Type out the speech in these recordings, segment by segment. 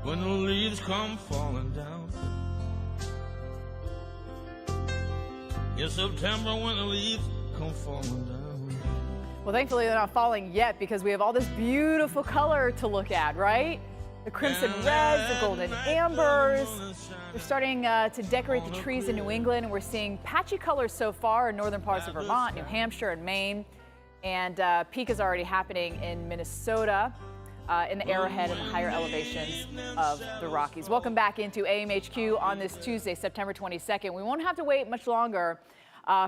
when the leaves come falling down. In September when the leaves come falling down. Well, thankfully they're not falling yet because we have all this beautiful color to look at, right? The crimson reds, the golden ambers. We're starting to decorate the trees in New England, and we're seeing patchy colors so far in northern parts of Vermont, New Hampshire, and Maine. And peak is already happening in Minnesota, in the Arrowhead and the higher elevations of the Rockies. Welcome back into AMHQ on this Tuesday, September 22nd. We won't have to wait much longer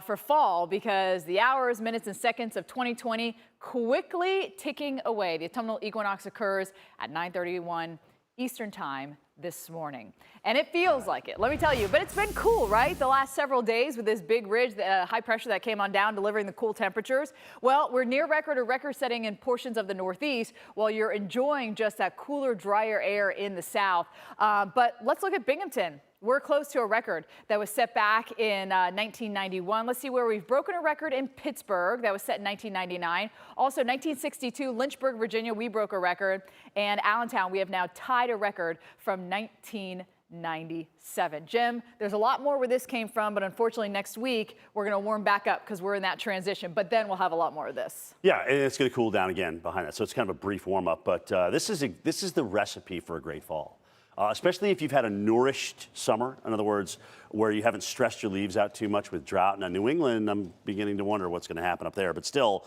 for fall because the hours, minutes, and seconds of 2020 quickly ticking away. The autumnal equinox occurs at 9:31 Eastern Time this morning. And it feels like it, let me tell you. But it's been cool, right? The last several days with this big ridge, high pressure that came on down, delivering the cool temperatures. Well, we're near record or record setting in portions of the Northeast while you're enjoying just that cooler, drier air in the South. But let's look at Binghamton. We're close to a record that was set back in 1991. Let's see where we've broken a record in Pittsburgh that was set in 1999. Also 1962, Lynchburg, Virginia, we broke a record. And Allentown, we have now tied a record from 1997. Jim, there's a lot more where this came from, but unfortunately next week we're going to warm back up because we're in that transition. But then we'll have a lot more of this. Yeah, and it's going to cool down again behind that. So it's kind of a brief warm up, but this is the recipe for a great fall. Especially if you've had a nourished summer, in other words, where you haven't stressed your leaves out too much with drought. Now, New England, I'm beginning to wonder what's going to happen up there. But still,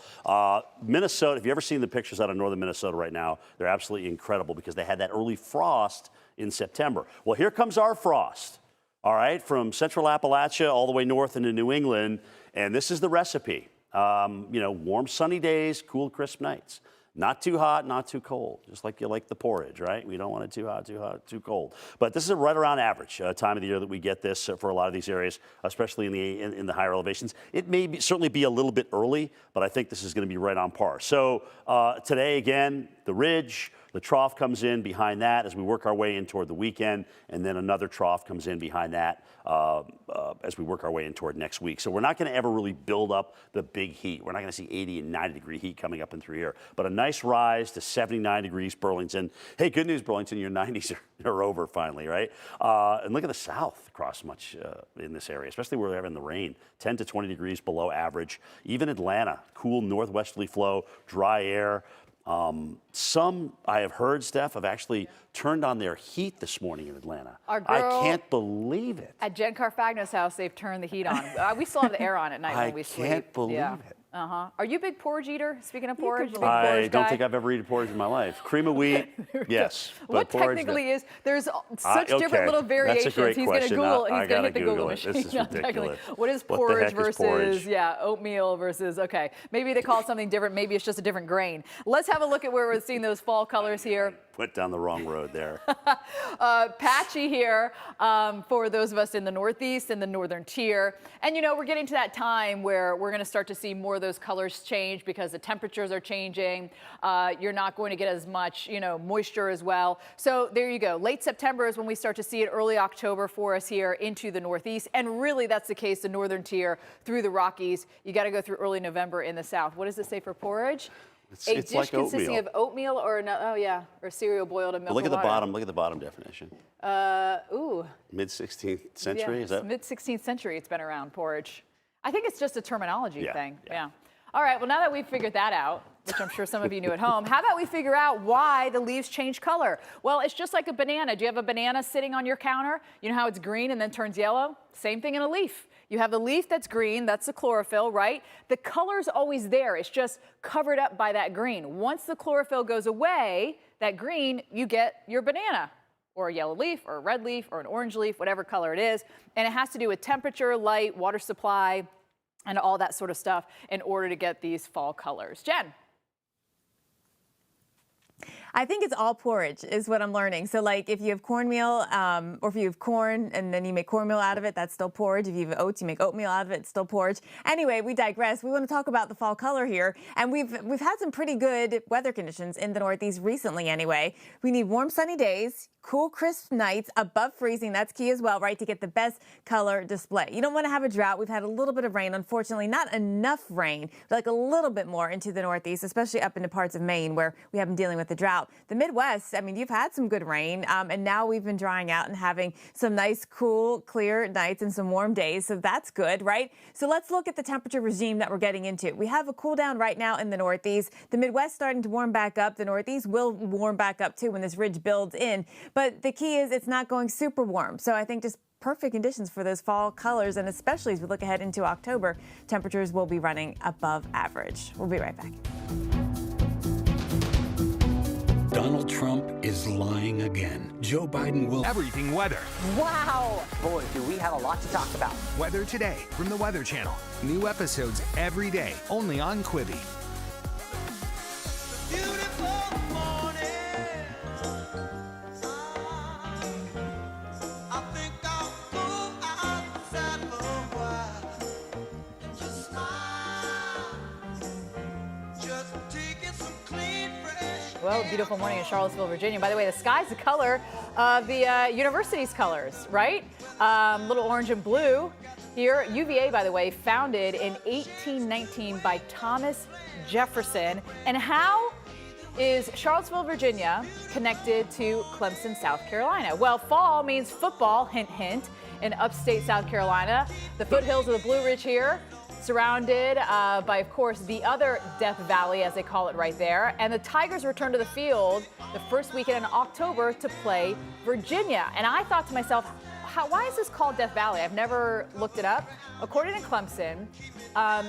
Minnesota, if you've ever seen the pictures out of northern Minnesota right now, they're absolutely incredible because they had that early frost in September. Well, here comes our frost, all right, from central Appalachia all the way north into New England. And this is the recipe. You know, warm, sunny days, cool, crisp nights. Not too hot, not too cold, just like you like the porridge, right? We don't want it too hot, too cold. But this is a right around average time of the year that we get this for a lot of these areas, especially in the higher elevations. It may certainly be a little bit early, but I think this is going to be right on par. So today, again, the ridge, the trough comes in behind that as we work our way in toward the weekend, and then another trough comes in behind that as we work our way in toward next week. So we're not going to ever really build up the big heat. We're not going to see 80 and 90 degree heat coming up in through here, but a nice rise to 79 degrees Burlington. Hey, good news, Burlington, your 90s are over finally, right? And look at the south across much in this area, especially where we're having the rain, 10 to 20 degrees below average. Even Atlanta, cool northwesterly flow, dry air. Some, I have heard, Steph, have actually turned on their heat this morning in Atlanta. Our girl I can't believe it. At Jen Carfagno's house, they've turned the heat on. We still have the air on at night when we sleep. I can't believe it. Are you a big porridge eater? Speaking of porridge, big I porridge don't guy? think I've ever eaten porridge in my life. Cream of wheat, yes. What technically is, there's such different little variations. That's a great He's going to Google, he's going to hit the Google machine. This is ridiculous. What is porridge versus, oatmeal versus, okay. Maybe they call it something different. Maybe it's just a different grain. Let's have a look at where we're seeing those fall colors here. Went down the wrong road there. Patchy here for those of us in the Northeast and the northern tier. And, you know, we're getting to that time where we're going to start to see more of those colors change because the temperatures are changing. You're not going to get as much, you know, moisture as well. So there you go. Late September is when we start to see it, early October for us here into the Northeast. And really that's the case, the northern tier through the Rockies. You got to go through early November in the South. What does it say for porridge? A dish like consisting of oatmeal or or cereal boiled in milk. Look at the bottom. Look at the bottom definition. Mid 16th century. Yeah, is that mid 16th century? It's been around porridge. I think it's just a terminology thing. Yeah. All right. Well, now that we've figured that out, which I'm sure some of you knew at home, how about we figure out why the leaves change color? Well, it's just like a banana. Do you have a banana sitting on your counter? You know how it's green and then turns yellow? Same thing in a leaf. You have the leaf that's green, that's the chlorophyll, right? The color's always there. It's just covered up by that green. Once the chlorophyll goes away, that green, you get your banana, or a yellow leaf, or a red leaf, or an orange leaf, whatever color it is. And it has to do with temperature, light, water supply, and all that sort of stuff in order to get these fall colors. Jen. I think it's all porridge is what I'm learning. So like if you have cornmeal or if you have corn and then you make cornmeal out of it, that's still porridge. If you have oats, you make oatmeal out of it, it's still porridge. Anyway, we digress. We want to talk about the fall color here. And we've had some pretty good weather conditions in the Northeast recently anyway. We need warm sunny days, cool crisp nights above freezing. That's key as well, right, to get the best color display. You don't want to have a drought. We've had a little bit of rain. Unfortunately, not enough rain, but like a little bit more into the Northeast, especially up into parts of Maine where we have been dealing with the drought. out. The Midwest, I mean, you've had some good rain, and now we've been drying out and having some nice, cool, clear nights and some warm days. So that's good, right? So let's look at the temperature regime that we're getting into. We have a cool down right now in the Northeast. The Midwest starting to warm back up. The Northeast will warm back up too when this ridge builds in. But the key is it's not going super warm. So I think just perfect conditions for those fall colors, and especially as we look ahead into October, temperatures will be running above average. We'll be right back. Donald Trump is lying again. Joe Biden will Everything weather. Wow. Boy, do we have a lot to talk about. Weather Today from the Weather Channel. New episodes every day, only on Quibi. Well, beautiful morning in Charlottesville, Virginia. By the way, the sky's the color of the university's colors, right? Little orange and blue here. UVA, by the way, founded in 1819 by Thomas Jefferson. And how is Charlottesville, Virginia connected to Clemson, South Carolina? Well, fall means football, hint, hint, in upstate South Carolina. The foothills of the Blue Ridge here, surrounded by, of course, the other Death Valley, as they call it right there. And the Tigers return to the field the first weekend in October to play Virginia. And I thought to myself, why is this called Death Valley? I've never looked it up. According to Clemson,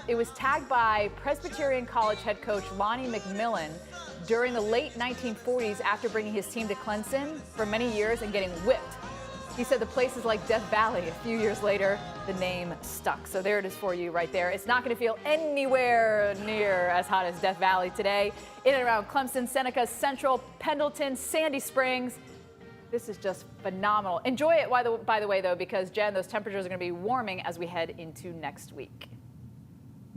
it was tagged by Presbyterian College head coach Lonnie McMillan during the late 1940s after bringing his team to Clemson for many years and getting whipped. He said the place is like Death Valley. A few years later, the name stuck. So there it is for you right there. It's not going to feel anywhere near as hot as Death Valley today. In and around Clemson, Seneca, Central, Pendleton, Sandy Springs. This is just phenomenal. Enjoy it, by the way, though, because, Jen, those temperatures are going to be warming as we head into next week.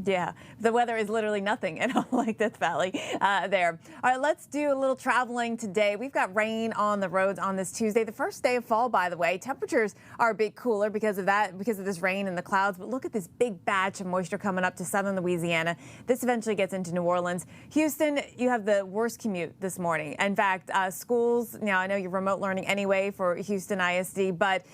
Yeah, the weather is literally nothing at all like Death Valley there. All right, let's do a little traveling today. We've got rain on the roads on this Tuesday, the first day of fall, by the way. Temperatures are a bit cooler because of that, because of this rain and the clouds. But look at this big batch of moisture coming up to southern Louisiana. This eventually gets into New Orleans. Houston, you have the worst commute this morning. In fact, schools, now I know you're remote learning anyway for Houston ISD, but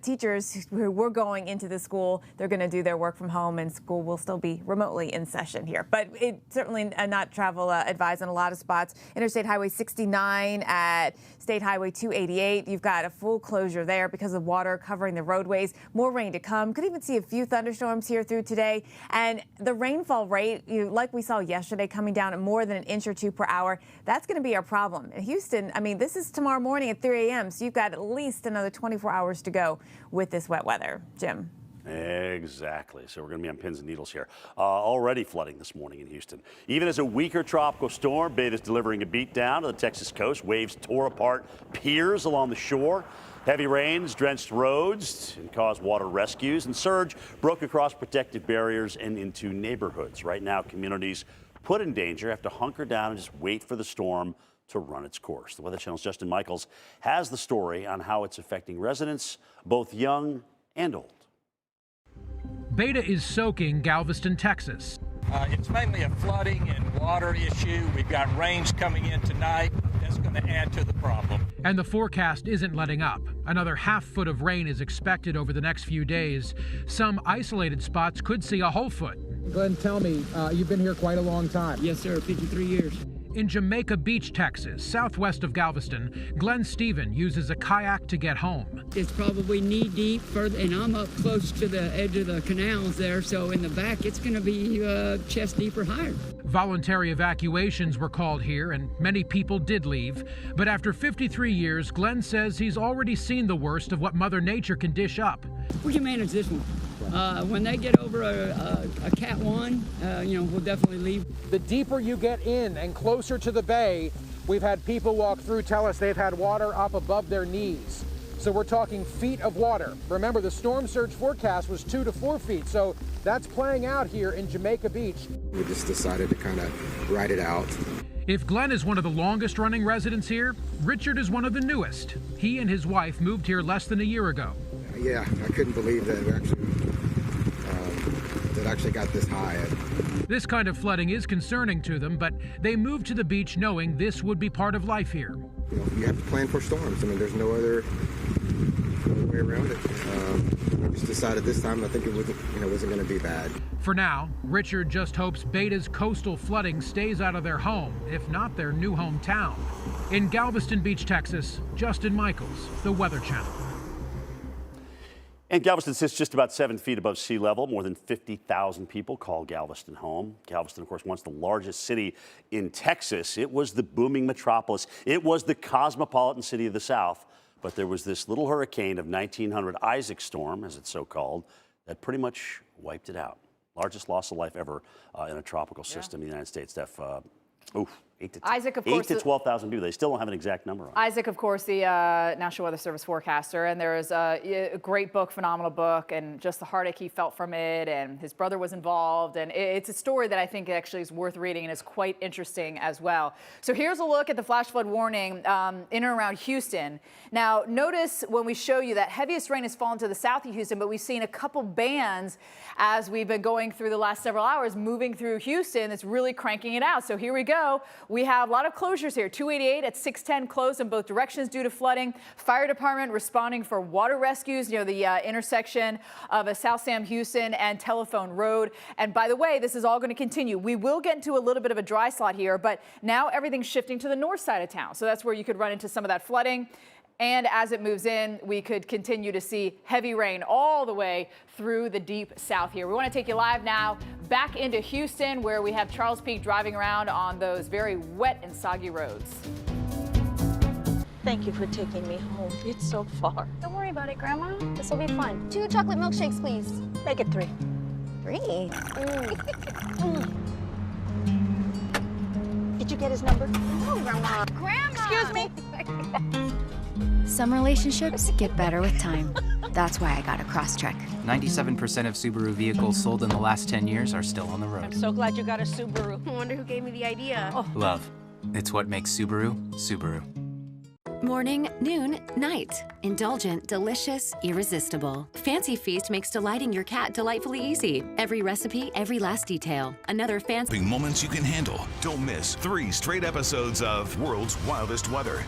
teachers who were going into the school, they're going to do their work from home, and school will still be remotely in session here. But it certainly not travel advised in a lot of spots. Interstate Highway 69 at State Highway 288. You've got a full closure there because of water covering the roadways. More rain to come. Could even see a few thunderstorms here through today. And the rainfall rate, like we saw yesterday, coming down at more than an inch or two per hour. That's going to be our problem. In Houston, I mean, this is tomorrow morning at 3 a.m. So you've got at least another 24 hours to go with this wet weather. Jim. Exactly. So we're going to be on pins and needles here. Already flooding this morning in Houston. Even as a weaker tropical storm, Beta's delivering a beat down to the Texas coast. Waves tore apart piers along the shore. Heavy rains drenched roads and caused water rescues, and surge broke across protective barriers and into neighborhoods. Right now, communities put in danger have to hunker down and just wait for the storm to run its course. The Weather Channel's Justin Michaels has the story on how it's affecting residents, both young and old. Beta is soaking Galveston, Texas. It's mainly a flooding and water issue. We've got rains coming in tonight. That's going to add to the problem. And the forecast isn't letting up. Another half foot of rain is expected over the next few days. Some isolated spots could see a whole foot. Glenn, tell me, you've been here quite a long time. Yes, sir, 53 years. In Jamaica Beach, Texas, southwest of Galveston, Glenn Stephen uses a kayak to get home. It's probably knee deep further, and I'm up close to the edge of the canals there, so in the back it's going to be chest deep or higher. Voluntary evacuations were called here, and many people did leave. But after 53 years, Glenn says he's already seen the worst of what Mother Nature can dish up. We can manage this one. When they get over a Cat 1, we'll definitely leave. The deeper you get in and closer to the bay, we've had people walk through tell us they've had water up above their knees. So we're talking feet of water. Remember, the storm surge forecast was 2 to 4 feet, so that's playing out here in Jamaica Beach. We just decided to kind of ride it out. If Glenn is one of the longest running residents here, Richard is one of the newest. He and his wife moved here less than a year ago. Yeah, I couldn't believe that it actually got this high. This kind of flooding is concerning to them, but they moved to the beach knowing this would be part of life here. You know, you have to plan for storms. I mean, there's no other way around it. I just decided this time I think it wasn't going to be bad. For now, Richard just hopes Beta's coastal flooding stays out of their home, if not their new hometown. In Galveston Beach, Texas, Justin Michaels, The Weather Channel. And Galveston sits just about 7 feet above sea level. More than 50,000 people call Galveston home. Galveston, of course, once the largest city in Texas. It was the booming metropolis. It was the cosmopolitan city of the South. But there was this little hurricane of 1900, Isaac Storm, as it's so called, that pretty much wiped it out. Largest loss of life ever in a tropical system in the United States. Steph, 8 to 12,000 people. They still don't have an exact number on it. Isaac, of course, the National Weather Service forecaster, and there is a great book, phenomenal book, and just the heartache he felt from it, and his brother was involved, and it's a story that I think actually is worth reading and is quite interesting as well. So here's a look at the flash flood warning in and around Houston. Now, notice when we show you that heaviest rain has fallen to the south of Houston, but we've seen a couple bands as we've been going through the last several hours moving through Houston. It's really cranking it out. So here we go. We have a lot of closures here. 288 at 610 closed in both directions due to flooding. Fire department responding for water rescues near the intersection of South Sam Houston and Telephone Road. And by the way, this is all going to continue. We will get into a little bit of a dry slot here, but now everything's shifting to the north side of town. So that's where you could run into some of that flooding. And as it moves in, we could continue to see heavy rain all the way through the deep south here. We want to take you live now back into Houston, where we have Charles Peak driving around on those very wet and soggy roads. Thank you for taking me home. It's so far. Don't worry about it, Grandma. This will be fun. 2 chocolate milkshakes, please. Make it 3. 3? Did you get his number? No, Grandma. Grandma! Excuse me? Some relationships get better with time. That's why I got a Crosstrek. 97% of Subaru vehicles sold in the last 10 years are still on the road. I'm so glad you got a Subaru. I wonder who gave me the idea. Oh. Love. It's what makes Subaru, Subaru. Morning, noon, night. Indulgent, delicious, irresistible. Fancy Feast makes delighting your cat delightfully easy. Every recipe, every last detail. Another fancy moments you can handle. Don't miss 3 straight episodes of World's Wildest Weather.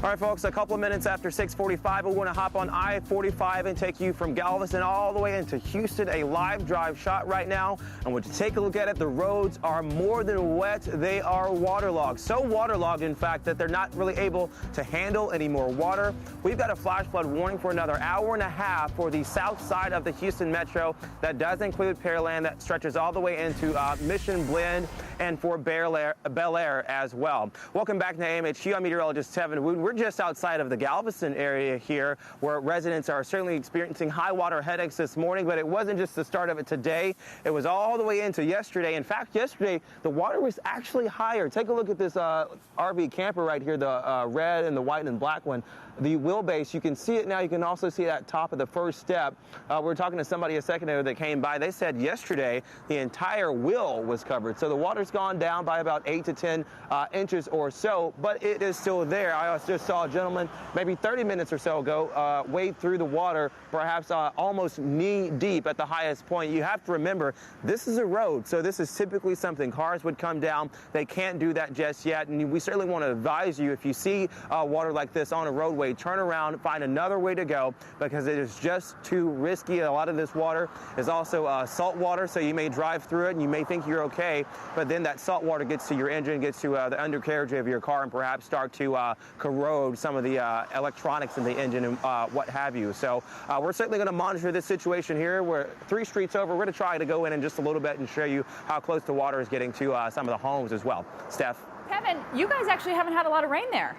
All right, folks, a couple of minutes after 6:45, we want to hop on I-45 and take you from Galveston all the way into Houston, a live drive shot right now. And when you take a look at it, the roads are more than wet. They are waterlogged. So waterlogged, in fact, that they're not really able to handle any more water. We've got a flash flood warning for another hour and a half for the south side of the Houston metro. That does include Pearland, that stretches all the way into Mission Bend and for Bel Air as well. Welcome back to AMHQ. I'm meteorologist Tevin Wood. We're just outside of the Galveston area here, where residents are certainly experiencing high water headaches this morning, but it wasn't just the start of it today. It was all the way into yesterday. In fact, yesterday, the water was actually higher. Take a look at this RV camper right here, the red and the white and black one. the wheelbase. You can see it now. You can also see that top of the first step. We were talking to somebody a second ago that came by. They said yesterday the entire wheel was covered. So the water's gone down by about 8 to 10 inches or so, but it is still there. I just saw a gentleman maybe 30 minutes or so ago wade through the water, perhaps almost knee deep at the highest point. You have to remember, this is a road, so this is typically something cars would come down. They can't do that just yet, and we certainly want to advise you, if you see water like this on a roadway, turn around, find another way to go, because it is just too risky. A lot of this water is also salt water, so you may drive through it and you may think you're okay, but then that salt water gets to your engine, gets to the undercarriage of your car, and perhaps start to corrode some of the electronics in the engine and what have you. So we're certainly going to monitor this situation here. We're 3 streets over. We're going to try to go in just a little bit and show you how close the water is getting to some of the homes as well. Steph? Kevin, you guys actually haven't had a lot of rain there.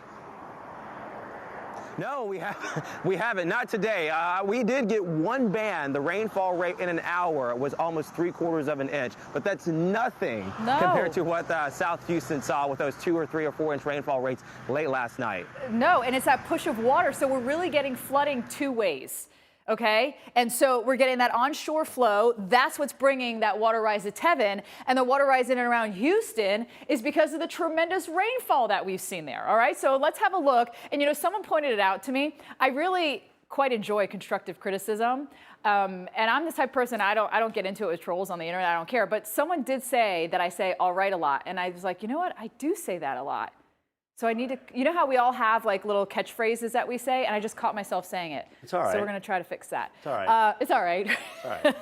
No, we haven't. Not today. We did get 1 band. The rainfall rate in an hour was almost 3/4 of an inch, but that's nothing compared to what South Houston saw with those 2 or 3 or 4 inch rainfall rates late last night. No, and it's that push of water, so we're really getting flooding 2 ways. Okay, and so we're getting that onshore flow. That's what's bringing that water rise to Tevin, and the water rise in and around Houston is because of the tremendous rainfall that we've seen there. All right, so let's have a look. And you know, someone pointed it out to me. I really quite enjoy constructive criticism, and I'm the type of person, I don't get into it with trolls on the internet. I don't care. But someone did say that I say "all right" a lot, and I was like, you know what? I do say that a lot. So I need to, you know how we all have like little catchphrases that we say, and I just caught myself saying it. It's all right. So we're going to try to fix that. It's all right. It's all right. All right.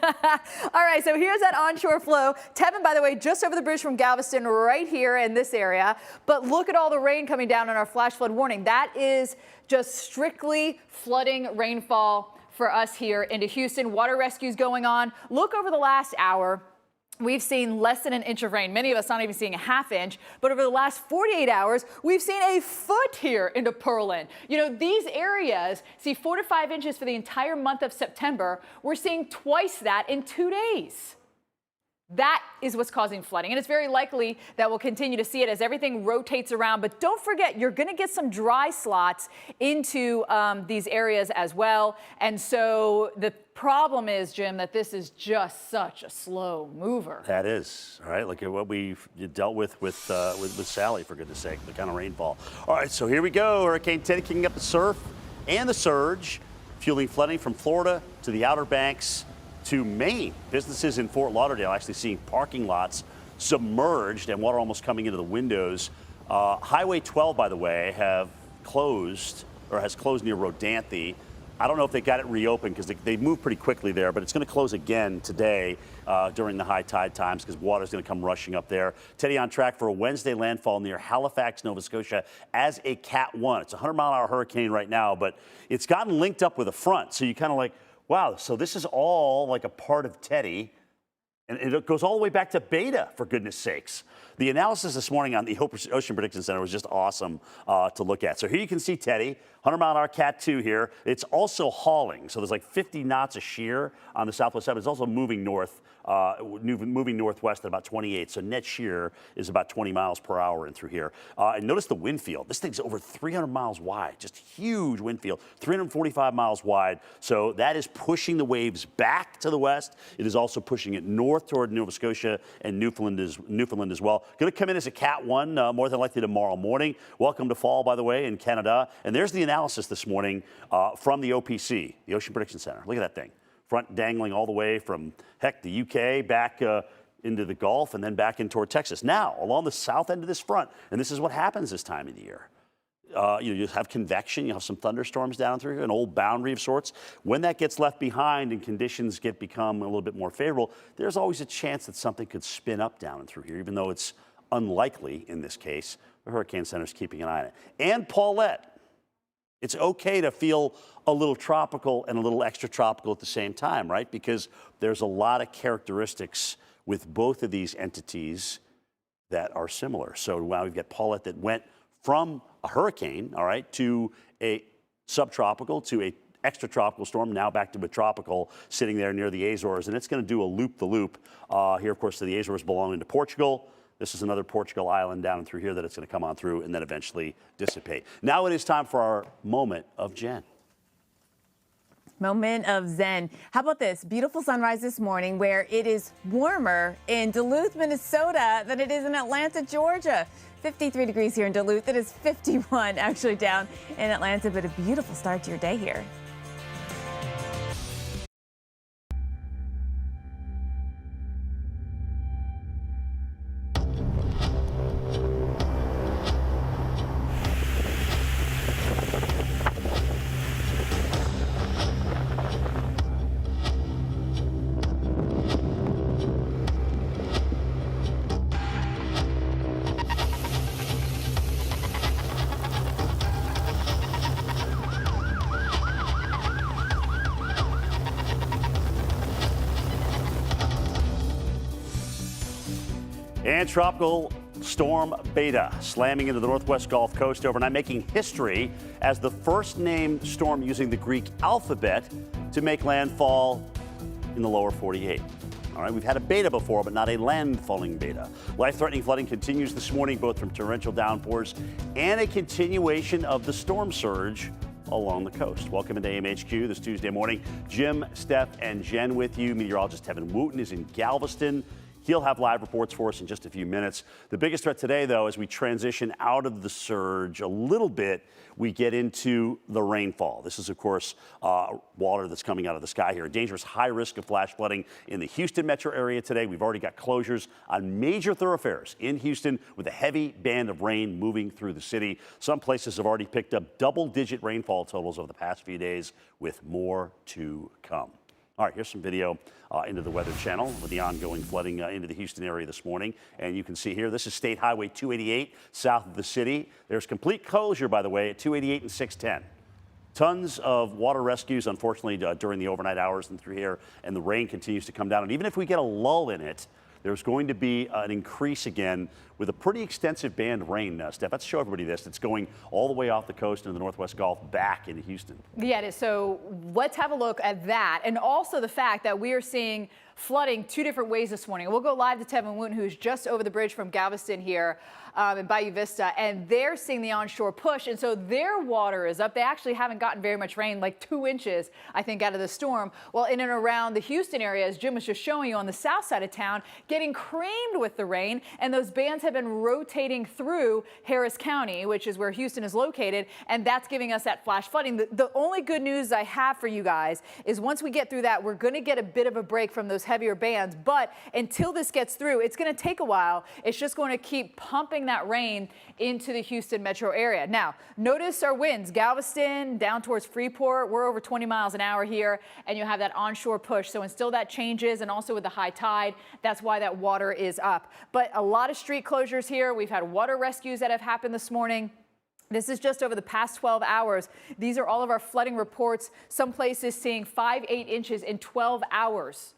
All right, so here's that onshore flow. Tevin, by the way, just over the bridge from Galveston, right here in this area. But look at all the rain coming down on our flash flood warning. That is just strictly flooding rainfall for us here into Houston. Water rescues going on. Look over the last hour. We've seen less than an inch of rain. Many of us not even seeing a ½ inch. But over the last 48 hours, we've seen a foot here into Pearland. You know, these areas see 4 to 5 inches for the entire month of September. We're seeing twice that in 2 days. That is what's causing flooding, and it's very likely that we'll continue to see it as everything rotates around. But don't forget, you're going to get some dry slots into these areas as well. And so the problem is, Jim, that this is just such a slow mover. That is. All right, look at what we dealt with Sally, for goodness sake, the kind of rainfall. All right, so here we go. Hurricane Teddy kicking up the surf and the surge, fueling flooding from Florida to the Outer Banks to Maine. Businesses in Fort Lauderdale actually seeing parking lots submerged and water almost coming into the windows. Highway 12, by the way, has closed near Rodanthe. I don't know if they got it reopened because they moved pretty quickly there, but it's going to close again today during the high tide times because water's going to come rushing up there. Teddy on track for a Wednesday landfall near Halifax, Nova Scotia as a Cat 1. It's a 100-mile-an-hour hurricane right now, but it's gotten linked up with a front. So you kind of like, wow, so this is all like a part of Teddy, and it goes all the way back to Beta, for goodness sakes. The analysis this morning on the Ocean Prediction Center was just awesome to look at. So here you can see Teddy, 100-mile-an-hour Cat 2 here. It's also hauling, so there's like 50 knots of shear on the southwest side. It's also moving north, moving northwest at about 28. So net shear is about 20 miles per hour in through here. And notice the wind field. This thing's over 300 miles wide, just huge wind field, 345 miles wide. So that is pushing the waves back to the west. It is also pushing it north toward Nova Scotia and Newfoundland as well. Going to come in as a Cat 1 more than likely tomorrow morning. Welcome to fall, by the way, in Canada. And there's the analysis this morning from the OPC, the Ocean Prediction Center. Look at that thing. Front dangling all the way from, heck, the UK back into the Gulf and then back in toward Texas. Now, along the south end of this front, and this is what happens this time of the year. You have convection, you have some thunderstorms down through here, an old boundary of sorts. When that gets left behind and conditions become a little bit more favorable, there's always a chance that something could spin up down and through here, even though it's unlikely in this case. The Hurricane Center is keeping an eye on it. And Paulette. It's okay to feel a little tropical and a little extratropical at the same time, right? Because there's a lot of characteristics with both of these entities that are similar. So now we've got Paulette that went from a hurricane, all right, to a subtropical, to a extratropical storm, now back to a tropical, sitting there near the Azores, and it's going to do a loop-the-loop here, of course, to the Azores belonging to Portugal. This is another Portugal island down and through here that it's going to come on through and then eventually dissipate. Now it is time for our moment of Jen. Moment of Zen. How about this? Beautiful sunrise this morning where it is warmer in Duluth, Minnesota than it is in Atlanta, Georgia. 53 degrees here in Duluth. It is 51 actually down in Atlanta, but a beautiful start to your day here. And Tropical Storm Beta slamming into the northwest Gulf Coast overnight, making history as the first named storm using the Greek alphabet to make landfall in the lower 48. All right, we've had a beta before, but not a landfalling beta. Life-threatening flooding continues this morning, both from torrential downpours and a continuation of the storm surge along the coast. Welcome into AMHQ this Tuesday morning. Jim, Steph, and Jen with you. Meteorologist Tevin Wooten is in Galveston. He'll have live reports for us in just a few minutes. The biggest threat today, though, as we transition out of the surge a little bit, we get into the rainfall. This is, of course, water that's coming out of the sky here. A dangerous high risk of flash flooding in the Houston metro area today. We've already got closures on major thoroughfares in Houston with a heavy band of rain moving through the city. Some places have already picked up double-digit rainfall totals over the past few days, with more to come. All right, here's some video into the Weather Channel with the ongoing flooding into the Houston area this morning. And you can see here, this is State Highway 288 south of the city. There's complete closure, by the way, at 288 and 610. Tons of water rescues, unfortunately, during the overnight hours and through here, and the rain continues to come down. And even if we get a lull in it, there's going to be an increase again with a pretty extensive band of rain. Steph, let's show everybody this. It's going all the way off the coast into the northwest Gulf back into Houston. Yeah, it is. So let's have a look at that. And also the fact that we are seeing flooding two different ways this morning. We'll go live to Tevin Wooten, who's just over the bridge from Galveston here in Bayou Vista, and they're seeing the onshore push, and so their water is up. They actually haven't gotten very much rain, like 2 inches, I think, out of the storm. Well, in and around the Houston area, as Jim was just showing you on the south side of town, getting creamed with the rain, and those bands have been rotating through Harris County, which is where Houston is located, and that's giving us that flash flooding. The only good news I have for you guys is once we get through that, we're going to get a bit of a break from those heavier bands, but until this gets through, it's going to take a while. It's just going to keep pumping that rain into the Houston metro area. Now, notice our winds. Galveston down towards Freeport, we're over 20 miles an hour here, and you have that onshore push. So until that changes, and also with the high tide, that's why that water is up. But a lot of street closures here. We've had water rescues that have happened this morning. This is just over the past 12 hours. These are all of our flooding reports. Some places seeing 5-8 inches in 12 hours.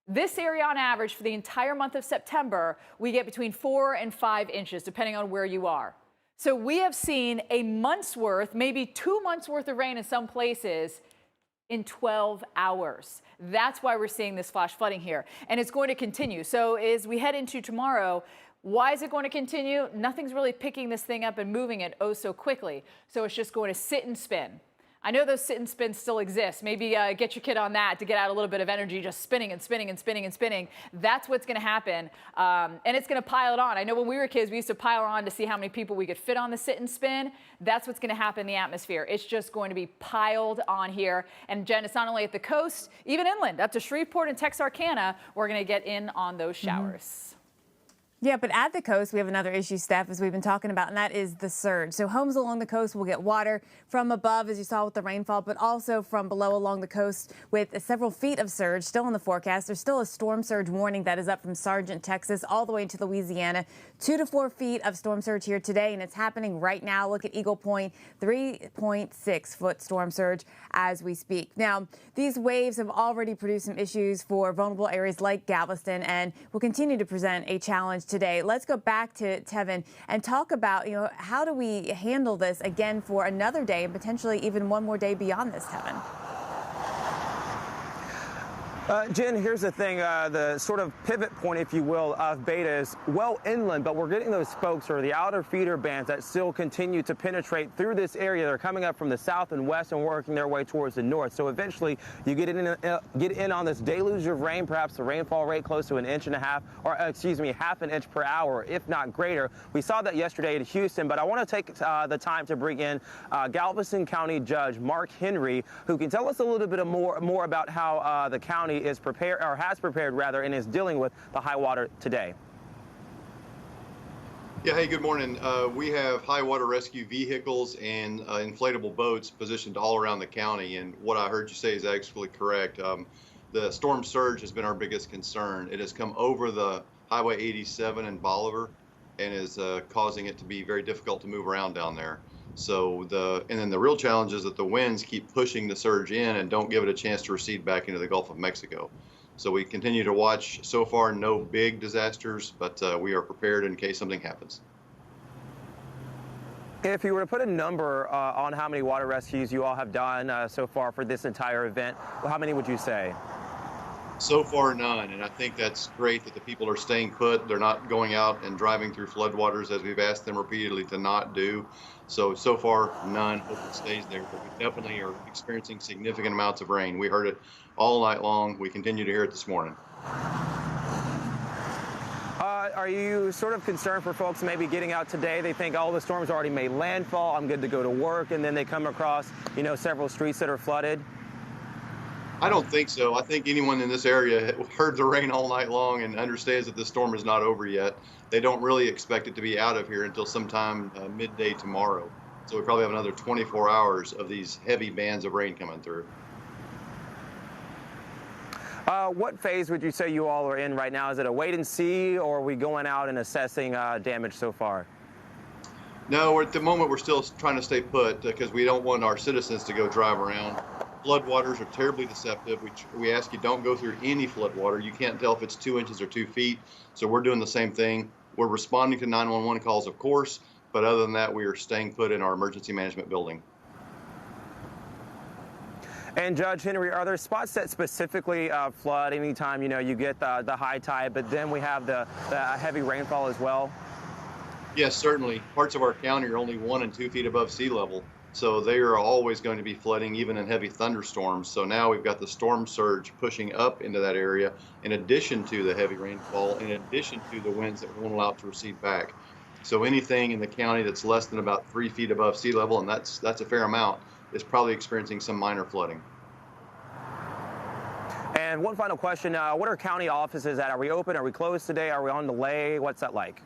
This area on average for the entire month of September, we get between 4 and 5 inches, depending on where you are. So we have seen a month's worth, maybe 2 months worth of rain in some places in 12 hours. That's why we're seeing this flash flooding here. And it's going to continue. So as we head into tomorrow, why is it going to continue? Nothing's really picking this thing up and moving it oh so quickly. So it's just going to sit and spin. I know those sit and spins still exist. Maybe get your kid on that to get out a little bit of energy, just spinning and spinning and spinning and spinning. That's what's going to happen, and it's going to pile it on. I know when we were kids, we used to pile on to see how many people we could fit on the sit and spin. That's what's going to happen in the atmosphere. It's just going to be piled on here. And Jen, it's not only at the coast, even inland, up to Shreveport and Texarkana, we're going to get in on those showers. Yeah, but at the coast, we have another issue, Steph, as we've been talking about, and that is the surge. So homes along the coast will get water from above, as you saw with the rainfall, but also from below along the coast with several feet of surge still in the forecast. There's still a storm surge warning that is up from Sargent, Texas, all the way into Louisiana. 2 to 4 feet of storm surge here today, and it's happening right now. Look at Eagle Point, 3.6 foot storm surge as we speak. Now, these waves have already produced some issues for vulnerable areas like Galveston and will continue to present a challenge today. Let's go back to Tevin and talk about, how do we handle this again for another day and potentially even one more day beyond this, Tevin? Jen, here's the thing, the sort of pivot point, if you will, of Beta is well inland, but we're getting those spokes or the outer feeder bands that still continue to penetrate through this area. They're coming up from the south and west and working their way towards the north. So eventually you get in on this deluge of rain, perhaps the rainfall rate close to 1.5 inches, or excuse me, 1/2 inch per hour, if not greater. We saw that yesterday in Houston, but I want to take the time to bring in Galveston County Judge Mark Henry, who can tell us a little bit more about how the county is prepared, or has prepared rather, and is dealing with the high water today. Yeah, hey, good morning. We have high water rescue vehicles and inflatable boats positioned all around the county. And what I heard you say is absolutely correct. The storm surge has been our biggest concern. It has come over the Highway 87 in Bolivar and is causing it to be very difficult to move around down there. So and then the real challenge is that the winds keep pushing the surge in and don't give it a chance to recede back into the Gulf of Mexico. So we continue to watch. So far, no big disasters, but we are prepared in case something happens. If you were to put a number on how many water rescues you all have done so far for this entire event, how many would you say? So far, none, and I think that's great that the people are staying put. They're not going out and driving through floodwaters as we've asked them repeatedly to not do. So far, none. Hope it stays there, but we definitely are experiencing significant amounts of rain. We heard it all night long. We continue to hear it this morning. Are you sort of concerned for folks maybe getting out today? They think, oh, the storm's already made landfall, I'm good to go to work, and then they come across, several streets that are flooded? I don't think so. I think anyone in this area heard the rain all night long and understands that the storm is not over yet. They don't really expect it to be out of here until sometime midday tomorrow. So we probably have another 24 hours of these heavy bands of rain coming through. What phase would you say you all are in right now? Is it a wait and see, or are we going out and assessing damage so far? No, at the moment we're still trying to stay put because we don't want our citizens to go drive around. Floodwaters are terribly deceptive. We ask you don't go through any floodwater. You can't tell if it's 2 inches or 2 feet. So we're doing the same thing. We're responding to 911 calls, of course, but other than that, we are staying put in our emergency management building. And Judge Henry, are there spots that specifically flood anytime you get the high tide, but then we have the heavy rainfall as well? Yes, certainly. Parts of our county are only 1 and 2 feet above sea level. So they are always going to be flooding, even in heavy thunderstorms. So now we've got the storm surge pushing up into that area, in addition to the heavy rainfall, in addition to the winds that won't allow it to recede back. So anything in the county that's less than about 3 feet above sea level, and that's a fair amount, is probably experiencing some minor flooding. And one final question, what are county offices at? Are we open? Are we closed today? Are we on delay? What's that like?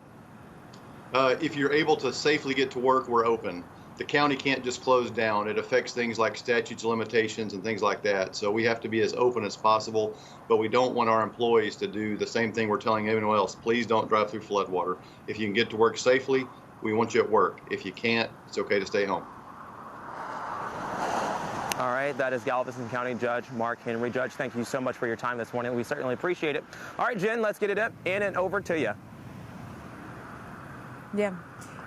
If you're able to safely get to work, we're open. The county can't just close down. It affects things like statutes of limitations and things like that. So we have to be as open as possible, but we don't want our employees to do the same thing we're telling everyone else. Please don't drive through floodwater. If you can get to work safely, we want you at work. If you can't, it's okay to stay home. All right, that is Galveston County Judge Mark Henry. Judge, thank you so much for your time this morning. We certainly appreciate it. All right, Jen, let's get it in and over to you. Yeah.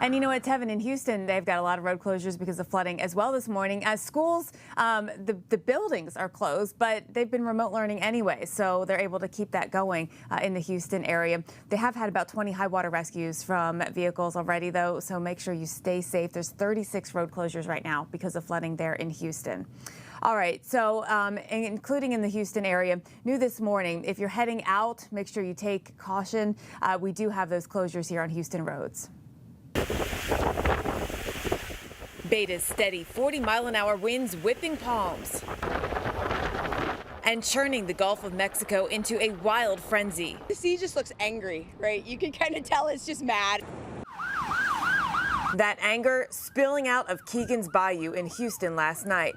And you know what, Tevin, in Houston, they've got a lot of road closures because of flooding as well this morning. As schools, the buildings are closed, but they've been remote learning anyway, so they're able to keep that going in the Houston area. They have had about 20 high water rescues from vehicles already, though, so make sure you stay safe. There's 36 road closures right now because of flooding there in Houston. All right, so including in the Houston area, new this morning, if you're heading out, make sure you take caution. We do have those closures here on Houston roads. Beta's steady 40-mile-an-hour winds whipping palms and churning the Gulf of Mexico into a wild frenzy. The sea just looks angry, right? You can kind of tell it's just mad. That anger spilling out of Keegan's Bayou in Houston last night,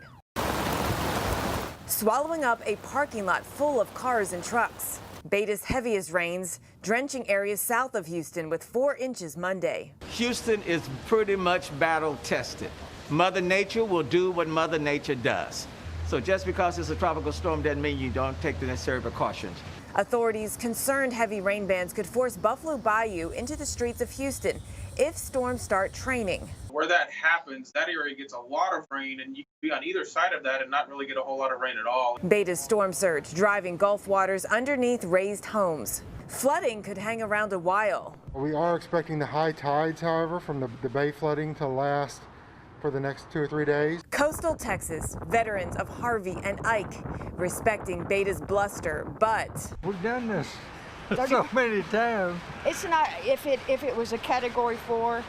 swallowing up a parking lot full of cars and trucks. Beta's heaviest rains drenching areas south of Houston with 4 inches Monday. Houston is pretty much battle tested. Mother Nature will do what Mother Nature does. So just because it's a tropical storm doesn't mean you don't take the necessary precautions. Authorities concerned heavy rain bands could force Buffalo Bayou into the streets of Houston. if storms start training. Where that happens, that area gets a lot of rain, and you can be on either side of that and not really get a whole lot of rain at all. Beta's storm surge driving Gulf waters underneath raised homes. Flooding could hang around a while. We are expecting the high tides, however, from the bay flooding to last for the next 2 or 3 days. Coastal Texas, veterans of Harvey and Ike, respecting Beta's bluster, but we've done this so many times. It's not, if it was a Category 4,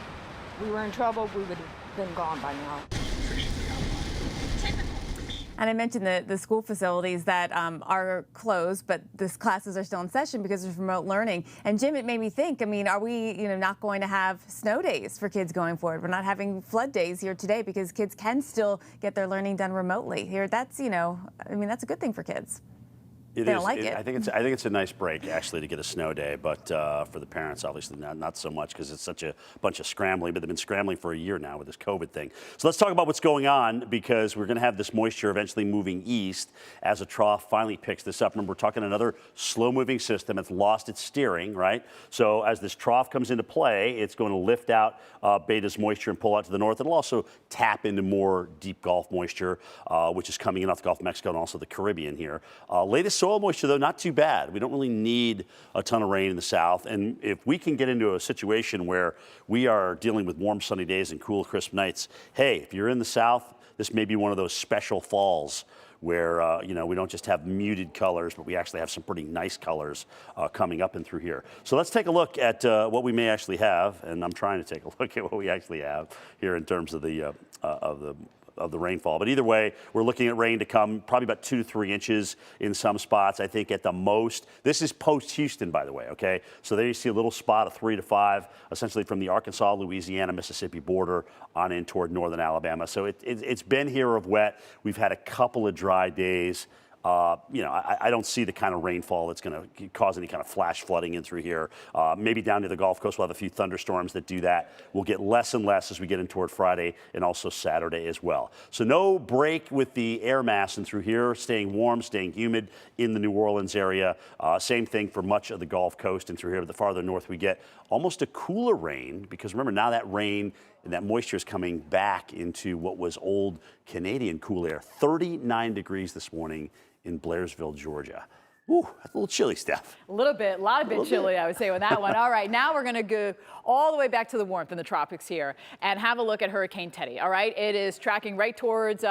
we were in trouble, we would have been gone by now. And I mentioned the school facilities that are closed, but the classes are still in session because of remote learning. And Jim, it made me think, I mean, are we not going to have snow days for kids going forward? We're not having flood days here today because kids can still get their learning done remotely. Here, that's, I mean, that's a good thing for kids. They don't like it. I think it's a nice break actually to get a snow day, but for the parents, obviously not so much because it's such a bunch of scrambling. But they've been scrambling for a year now with this COVID thing. So let's talk about what's going on because we're going to have this moisture eventually moving east as a trough finally picks this up. Remember, we're talking another slow-moving system. It's lost its steering, right? So as this trough comes into play, it's going to lift out Beta's moisture and pull out to the north. It'll also tap into more deep Gulf moisture, which is coming in off the Gulf of Mexico and also the Caribbean here. Latest soil moisture, though, not too bad. We don't really need a ton of rain in the south. And if we can get into a situation where we are dealing with warm, sunny days and cool, crisp nights, hey, if you're in the south, this may be one of those special falls where, we don't just have muted colors, but we actually have some pretty nice colors coming up and through here. So let's take a look at what we may actually have. And I'm trying to take a look at what we actually have here in terms of the rainfall. But either way, we're looking at rain to come probably about 2 to 3 inches in some spots. I think at the most, this is post Houston, by the way, okay? So there you see a little spot of 3 to 5, essentially from the Arkansas, Louisiana, Mississippi border on in toward northern Alabama. So it's been here of wet. We've had a couple of dry days. I don't see the kind of rainfall that's going to cause any kind of flash flooding in through here. Maybe down to the Gulf Coast, we'll have a few thunderstorms that do that. We'll get less and less as we get in toward Friday and also Saturday as well. So no break with the air mass in through here, staying warm, staying humid in the New Orleans area. Same thing for much of the Gulf Coast and through here. But the farther north we get, almost a cooler rain, because remember, now that rain and that moisture is coming back into what was old Canadian cool air. 39 degrees this morning in Blairsville, Georgia. Ooh, that's a little chilly, Steph. A little bit, a lot of bit chilly, I would say, on that one. All right, now we're going to go all the way back to the warmth in the tropics here and have a look at Hurricane Teddy, all right? It is tracking right towards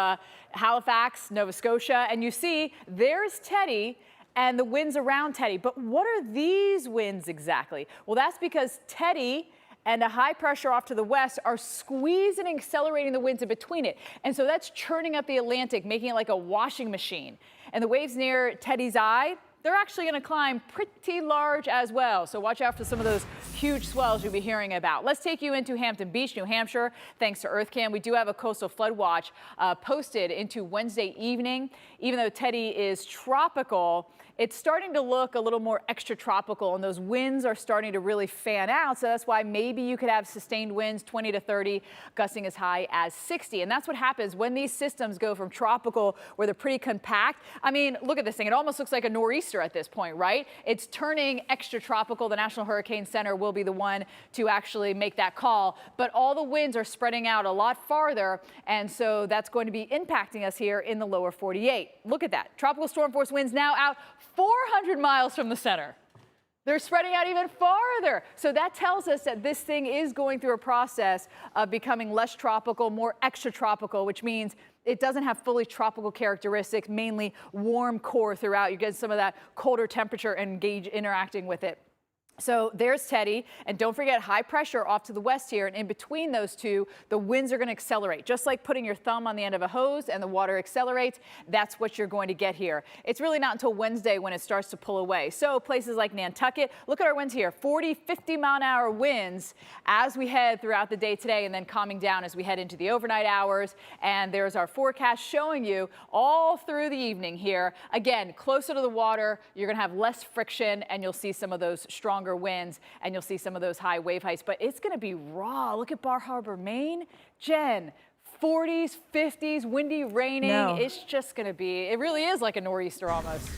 Halifax, Nova Scotia, and you see there's Teddy and the winds around Teddy. But what are these winds exactly? Well, that's because Teddy and a high pressure off to the west are squeezing and accelerating the winds in between it. And so that's churning up the Atlantic, making it like a washing machine. And the waves near Teddy's eye, they're actually going to climb pretty large as well. So watch out for some of those huge swells you'll be hearing about. Let's take you into Hampton Beach, New Hampshire. Thanks to EarthCam, we do have a coastal flood watch posted into Wednesday evening. Even though Teddy is tropical, it's starting to look a little more extratropical, and those winds are starting to really fan out. So that's why maybe you could have sustained winds 20 to 30, gusting as high as 60. And that's what happens when these systems go from tropical, where they're pretty compact. I mean, look at this thing. It almost looks like a nor'easter at this point, right? It's turning extratropical. The National Hurricane Center will be the one to actually make that call. But all the winds are spreading out a lot farther, and so that's going to be impacting us here in the lower 48. Look at that. Tropical storm force winds now out 400 miles from the center. They're spreading out even farther. So that tells us that this thing is going through a process of becoming less tropical, more extratropical, which means it doesn't have fully tropical characteristics, mainly warm core throughout. You get some of that colder temperature and interacting with it. So there's Teddy, and don't forget high pressure off to the west here, and in between those two, the winds are going to accelerate. Just like putting your thumb on the end of a hose and the water accelerates, that's what you're going to get here. It's really not until Wednesday when it starts to pull away. So places like Nantucket, look at our winds here, 40, 50 mile an hour winds as we head throughout the day today, and then calming down as we head into the overnight hours. And there's our forecast showing you all through the evening here. Again, closer to the water, you're going to have less friction, and you'll see some of those stronger winds, and you'll see some of those high wave heights, but it's going to be raw. Look at Bar Harbor, Maine. Jen, 40s, 50s, windy, raining. No. It's just going to be, it really is like a nor'easter almost.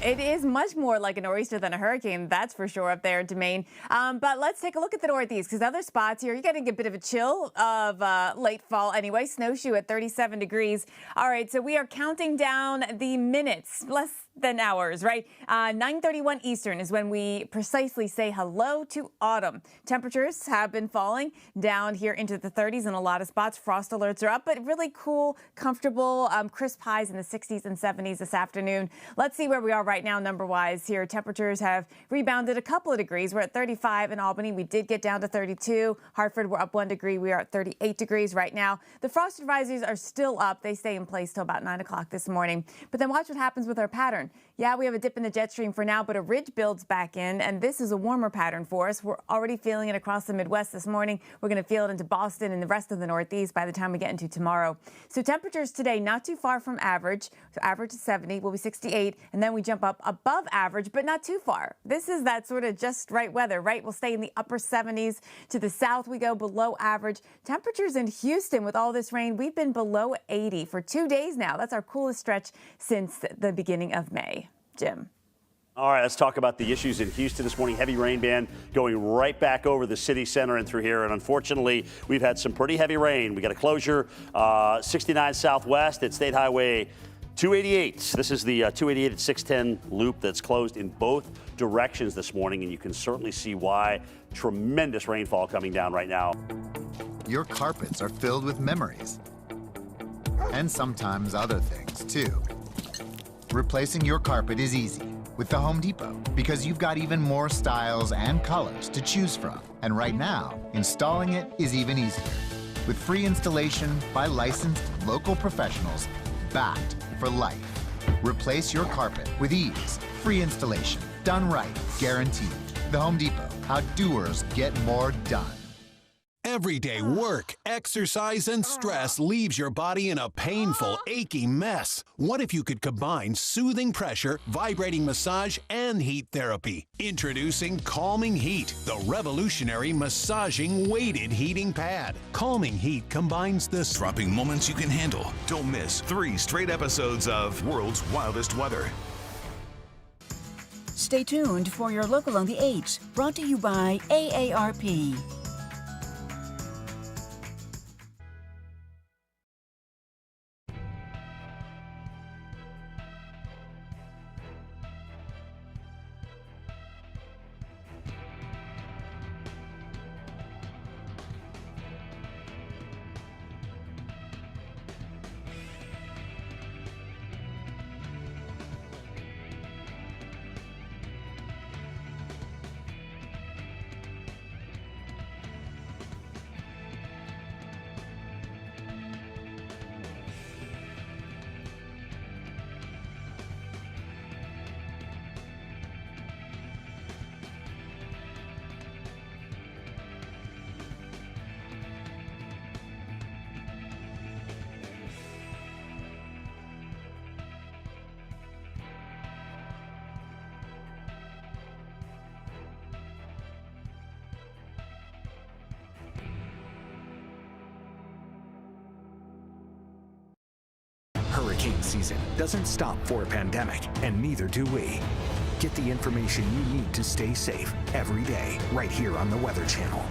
It is much more like a nor'easter than a hurricane, that's for sure, up there in Domain. But let's take a look at the Northeast, because other spots here, you're getting a bit of a chill of late fall anyway. Snowshoe at 37 degrees. All right, so we are counting down the minutes, less than hours, right? 9:31 Eastern is when we precisely say hello to autumn. Temperatures have been falling down here into the 30s in a lot of spots. Frost alerts are up, but really cool, comfortable, crisp highs in the 60s and 70s this afternoon. Let's see where we are right now number-wise here. Temperatures have rebounded a couple of degrees. We're at 35 in Albany. We did get down to 32. Hartford, we're up 1 degree. We are at 38 degrees right now. The frost advisories are still up. They stay in place till about 9 o'clock this morning. But then watch what happens with our pattern. Yeah, we have a dip in the jet stream for now, but a ridge builds back in, and this is a warmer pattern for us. We're already feeling it across the Midwest this morning. We're going to feel it into Boston and the rest of the Northeast by the time we get into tomorrow. So temperatures today not too far from average. So average is 70, will be 68, and then we jump up above average, but not too far. This is that sort of just right weather, right? We'll stay in the upper 70s. To the south, we go below average. Temperatures in Houston with all this rain, we've been below 80 for 2 days now. That's our coolest stretch since the beginning of May. Jim. All right, let's talk about the issues in Houston this morning. Heavy rain band going right back over the city center and through here. And unfortunately, we've had some pretty heavy rain. We got a closure 69 Southwest at State Highway 288. This is the 288 at 610 loop that's closed in both directions this morning. And you can certainly see why. Tremendous rainfall coming down right now. Your carpets are filled with memories. And sometimes other things, too. Replacing your carpet is easy with the Home Depot because you've got even more styles and colors to choose from. And right now, installing it is even easier with free installation by licensed local professionals backed for life. Replace your carpet with ease, free installation, done right, guaranteed. The Home Depot, how doers get more done. Everyday work, exercise, and stress leaves your body in a painful, achy mess. What if you could combine soothing pressure, vibrating massage, and heat therapy? Introducing Calming Heat, the revolutionary massaging weighted heating pad. Calming Heat combines the dropping moments you can handle. Don't miss 3 straight episodes of World's Wildest Weather. Stay tuned for your local on the 8s, brought to you by AARP. Hurricane season doesn't stop for a pandemic, and neither do we. Get the information you need to stay safe every day, right here on the Weather Channel.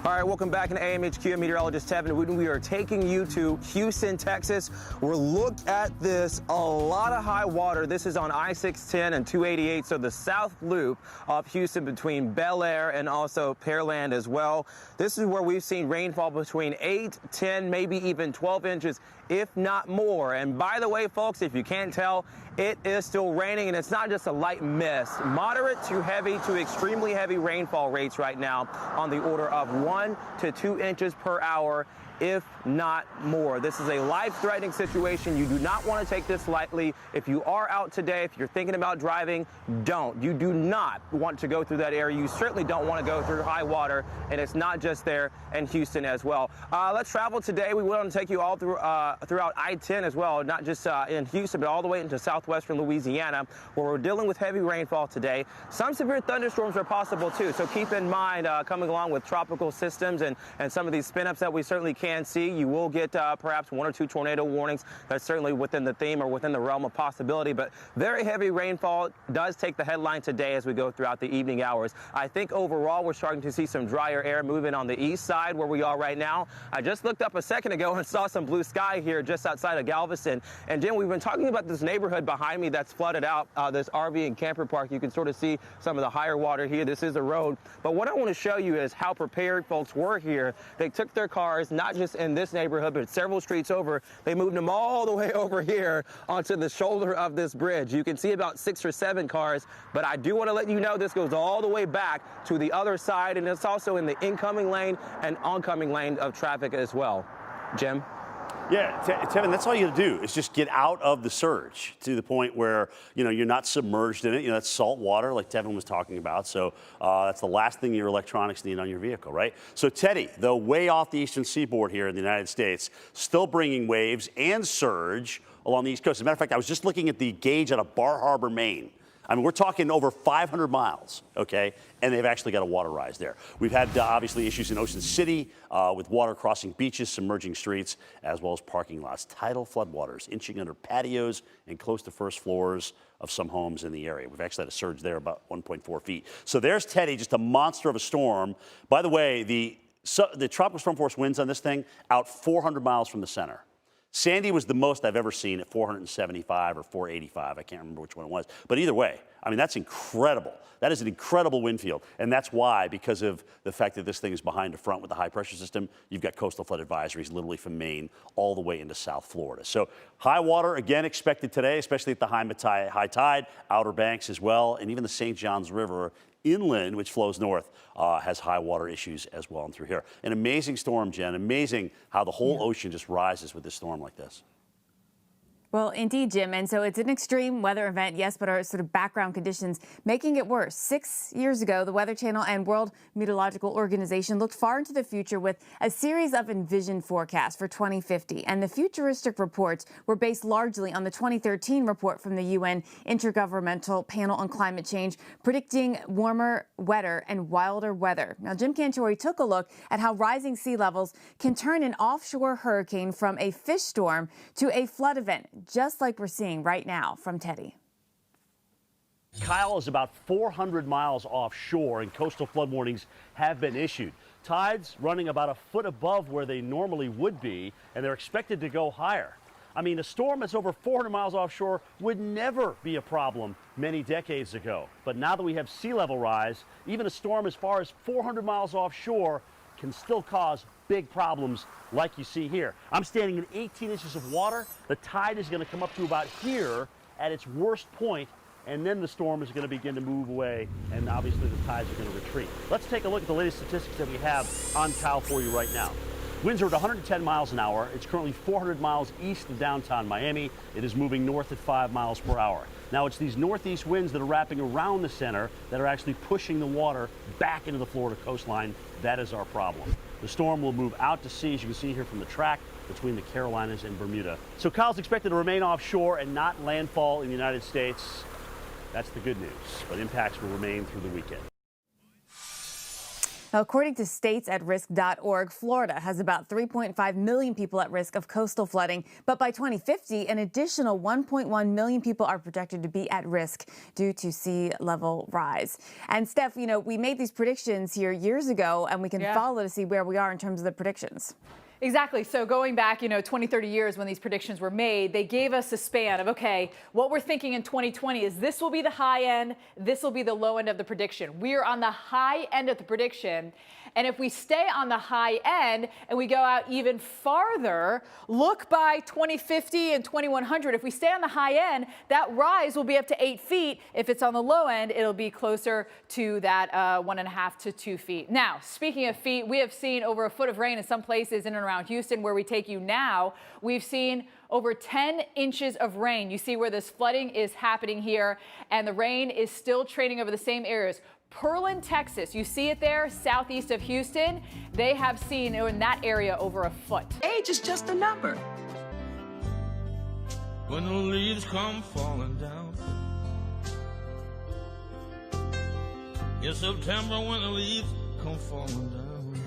All right, welcome back in AMHQ. Meteorologist Tevin Wooten. We are taking you to Houston, Texas. We're looking at this, a lot of high water. This is on I-610 and 288, so the south loop of Houston between Bel Air and also Pearland as well. This is where we've seen rainfall between 8, 10, maybe even 12 inches, if not more. And by the way, folks, if you can't tell, it is still raining, and it's not just a light mist. Moderate to heavy to extremely heavy rainfall rates right now on the order of 1 to 2 inches per hour, if not more. This is a life-threatening situation. You do not want to take this lightly. If you are out today, if you're thinking about driving, don't. You do not want to go through that area. You certainly don't want to go through high water, and it's not just there in Houston as well. Let's travel today. We want to take you all through throughout I-10 as well, not just in Houston, but all the way into southwestern Louisiana, where we're dealing with heavy rainfall today. Some severe thunderstorms are possible too, so keep in mind coming along with tropical systems and some of these spin-ups that we certainly can see. You will get perhaps 1 or 2 tornado warnings. That's certainly within the theme or within the realm of possibility, but very heavy rainfall does take the headline today as we go throughout the evening hours. I think overall we're starting to see some drier air moving on the east side where we are right now. I just looked up a second ago and saw some blue sky here just outside of Galveston. And Jim, we've been talking about this neighborhood behind me that's flooded out, this RV and camper park. You can sort of see some of the higher water here. This is the road. But what I want to show you is how prepared folks were here. They took their cars, not just in this neighborhood, but several streets over. They moved them all the way over here onto the shoulder of this bridge. You can see about 6 or 7 cars, but I do want to let you know this goes all the way back to the other side, and it's also in the incoming lane and oncoming lane of traffic as well. Jim? Yeah, Tevin, that's all you got to do is just get out of the surge to the point where, you're not submerged in it. That's salt water like Tevin was talking about. So that's the last thing your electronics need on your vehicle, right? So Teddy, though way off the eastern seaboard here in the United States, still bringing waves and surge along the East Coast. As a matter of fact, I was just looking at the gauge out of Bar Harbor, Maine. I mean, we're talking over 500 miles, okay? And they've actually got a water rise there. We've had, obviously, issues in Ocean City with water crossing beaches, submerging streets, as well as parking lots. Tidal floodwaters inching under patios and close to first floors of some homes in the area. We've actually had a surge there about 1.4 feet. So there's Teddy, just a monster of a storm. By the way, the tropical storm force winds on this thing out 400 miles from the center. Sandy was the most I've ever seen at 475 or 485. I can't remember which one it was. But either way, I mean, that's incredible. That is an incredible wind field. And that's why, because of the fact that this thing is behind the front with the high pressure system, you've got coastal flood advisories literally from Maine all the way into South Florida. So high water, again, expected today, especially at the high tide, Outer Banks as well, and even the St. Johns River inland, which flows north, has high water issues as well and through here. An amazing storm, Jen. Amazing how the whole ocean just rises with this storm like this. Well, indeed, Jim. And so it's an extreme weather event, yes, but our sort of background conditions making it worse. 6 years ago, the Weather Channel and World Meteorological Organization looked far into the future with a series of envisioned forecasts for 2050. And the futuristic reports were based largely on the 2013 report from the UN Intergovernmental Panel on Climate Change, predicting warmer, wetter, and wilder weather. Now, Jim Cantore took a look at how rising sea levels can turn an offshore hurricane from a fish storm to a flood event, just like we're seeing right now from Teddy. Kyle is about 400 miles offshore, and coastal flood warnings have been issued. Tides running about a foot above where they normally would be, and they're expected to go higher. I mean, a storm that's over 400 miles offshore would never be a problem many decades ago. But now that we have sea level rise, even a storm as far as 400 miles offshore can still cause big problems like you see here. I'm standing in 18 inches of water. The tide is going to come up to about here at its worst point, and then the storm is going to begin to move away, and obviously the tides are going to retreat. Let's take a look at the latest statistics that we have on Kyle for you right now. Winds are at 110 miles an hour. It's currently 400 miles east of downtown Miami. It is moving north at 5 miles per hour. Now, it's these northeast winds that are wrapping around the center that are actually pushing the water back into the Florida coastline. That is our problem. The storm will move out to sea, as you can see here from the track, between the Carolinas and Bermuda. So Kyle's expected to remain offshore and not landfall in the United States. That's the good news, but impacts will remain through the weekend. Now, according to statesAtRisk.org, Florida has about 3.5 million people at risk of coastal flooding. But by 2050, an additional 1.1 million people are projected to be at risk due to sea level rise. And Steph, we made these predictions here years ago, and we can follow to see where we are in terms of the predictions. Exactly. So going back, 20, 30 years when these predictions were made, they gave us a span of, okay, what we're thinking in 2020 is this will be the high end, this will be the low end of the prediction. We are on the high end of the prediction. And if we stay on the high end and we go out even farther, look by 2050 and 2100, if we stay on the high end, that rise will be up to 8 feet. If it's on the low end, it'll be closer to that 1.5 to 2 feet. Now, speaking of feet, we have seen over a foot of rain in some places in and around Houston, where we take you now. We've seen over 10 inches of rain. You see where this flooding is happening here, and the rain is still training over the same areas. Pearland, Texas, you see it there, southeast of Houston. They have seen in that area over a foot. Age is just a number. When the leaves come falling down. In September when the leaves come falling down.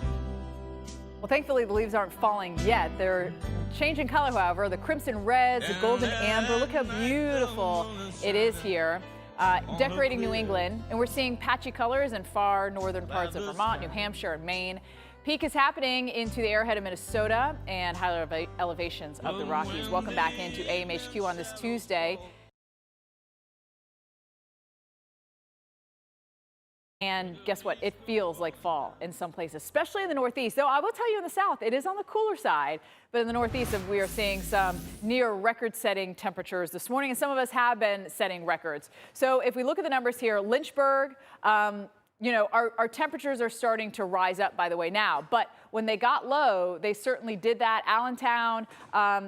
Well, thankfully, the leaves aren't falling yet. They're changing color, however. The crimson reds, the golden amber. Look how beautiful it is here. Decorating New England, and we're seeing patchy colors in far northern parts of Vermont, New Hampshire, and Maine. Peak is happening into the Arrowhead of Minnesota and higher elevations of the Rockies. Welcome back into AMHQ on this Tuesday. And guess what? It feels like fall in some places, especially in the Northeast. Though I will tell you in the South, it is on the cooler side. But in the Northeast, we are seeing some near record-setting temperatures this morning, and some of us have been setting records. So if we look at the numbers here, Lynchburg, you know, our temperatures are starting to rise up, by the way, now. But when they got low, they certainly did that. Allentown,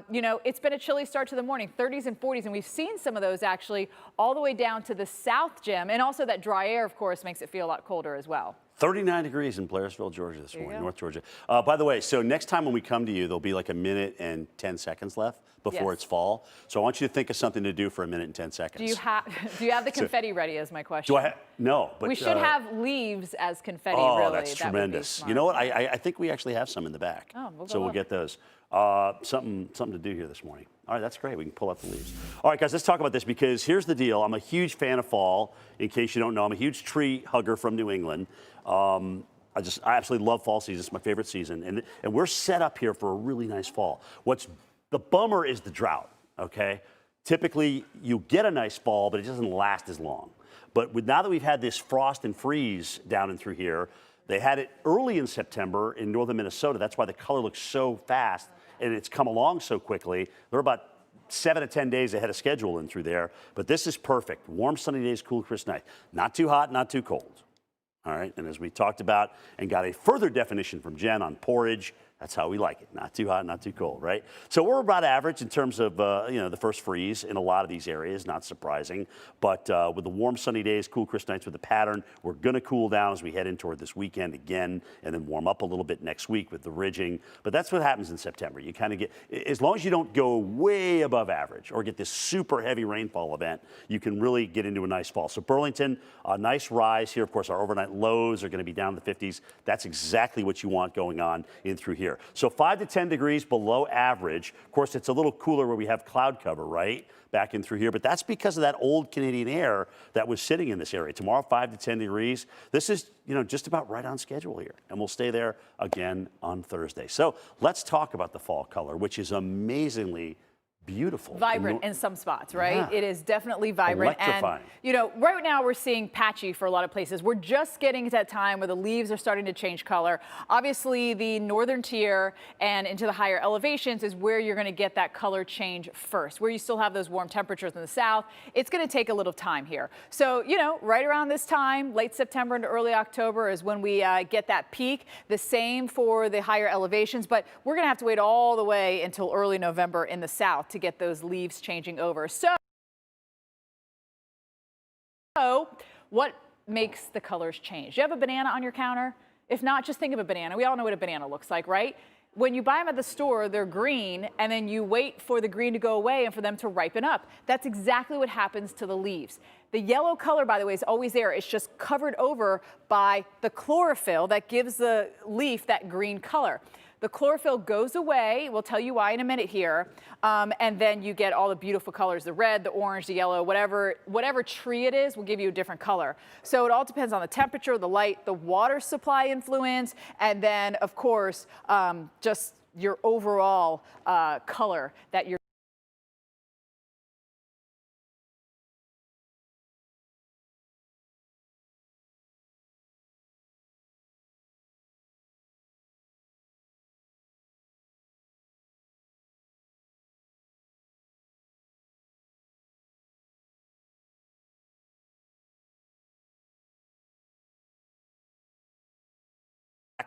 you know, it's been a chilly start to the morning, 30s and 40s, and we've seen some of those actually all the way down to the south, Jim. And also that dry air, of course, makes it feel a lot colder as well. 39 degrees in Blairsville, Georgia this morning, North Georgia. By the way, so next time when we come to you, there'll be like a minute and 10 seconds left before it's fall. So I want you to think of something to do for a minute and 10 seconds. Do you have the confetti ready is my question? Do I no, but we should have leaves as confetti, oh, really. That's tremendous. You know what? I think we actually have some in the back. Oh, we'll get those. Something to do here this morning. All right, that's great. We can pull out the leaves. All right, guys, let's talk about this because here's the deal. I'm a huge fan of fall. In case you don't know, I'm a huge tree hugger from New England. I absolutely love fall season. It's my favorite season. And we're set up here for a really nice fall. The bummer is the drought, okay? Typically, you get a nice fall, but it doesn't last as long. But now that we've had this frost and freeze down and through here, they had it early in September in northern Minnesota. That's why the color looks so fast, and it's come along so quickly. They're about 7 to 10 days ahead of schedule in through there. But this is perfect. Warm, sunny days, cool, crisp night. Not too hot, not too cold. All right, and as we talked about and got a further definition from Jen on porridge, that's how we like it. Not too hot, not too cold, right? So we're about average in terms of, you know, the first freeze in a lot of these areas, not surprising. But with the warm, sunny days, cool, crisp nights with the pattern, we're going to cool down as we head in toward this weekend again and then warm up a little bit next week with the ridging. But that's what happens in September. You kind of get, as long as you don't go way above average or get this super heavy rainfall event, you can really get into a nice fall. So Burlington, a nice rise here. Of course, our overnight lows are going to be down in the 50s. That's exactly what you want going on in through here. So 5 to 10 degrees below average. Of course, it's a little cooler where we have cloud cover, right? Back in through here. But that's because of that old Canadian air that was sitting in this area. Tomorrow, 5 to 10 degrees. This is, you know, just about right on schedule here. And we'll stay there again on Thursday. So let's talk about the fall color, which is amazingly beautiful. Vibrant in some spots, right? Yeah. It is definitely vibrant. Electrifying. And, you know, right now we're seeing patchy for a lot of places. We're just getting to that time where the leaves are starting to change color. Obviously, the northern tier and into the higher elevations is where you're going to get that color change first, where you still have those warm temperatures in the south. It's going to take a little time here. So, you know, right around this time, late September into early October is when we get that peak. The same for the higher elevations, but we're going to have to wait all the way until early November in the south to get those leaves changing over. So what makes the colors change? Do you have a banana on your counter? If not, just think of a banana. We all know what a banana looks like, right? When you buy them at the store, they're green, and then you wait for the green to go away and for them to ripen up. That's exactly what happens to the leaves. The yellow color, by the way, is always there. It's just covered over by the chlorophyll that gives the leaf that green color. The chlorophyll goes away. We'll tell you why in a minute here. And then you get all the beautiful colors, the red, the orange, the yellow, whatever tree it is will give you a different color. So it all depends on the temperature, the light, the water supply influence, and then, of course, just your overall color that you're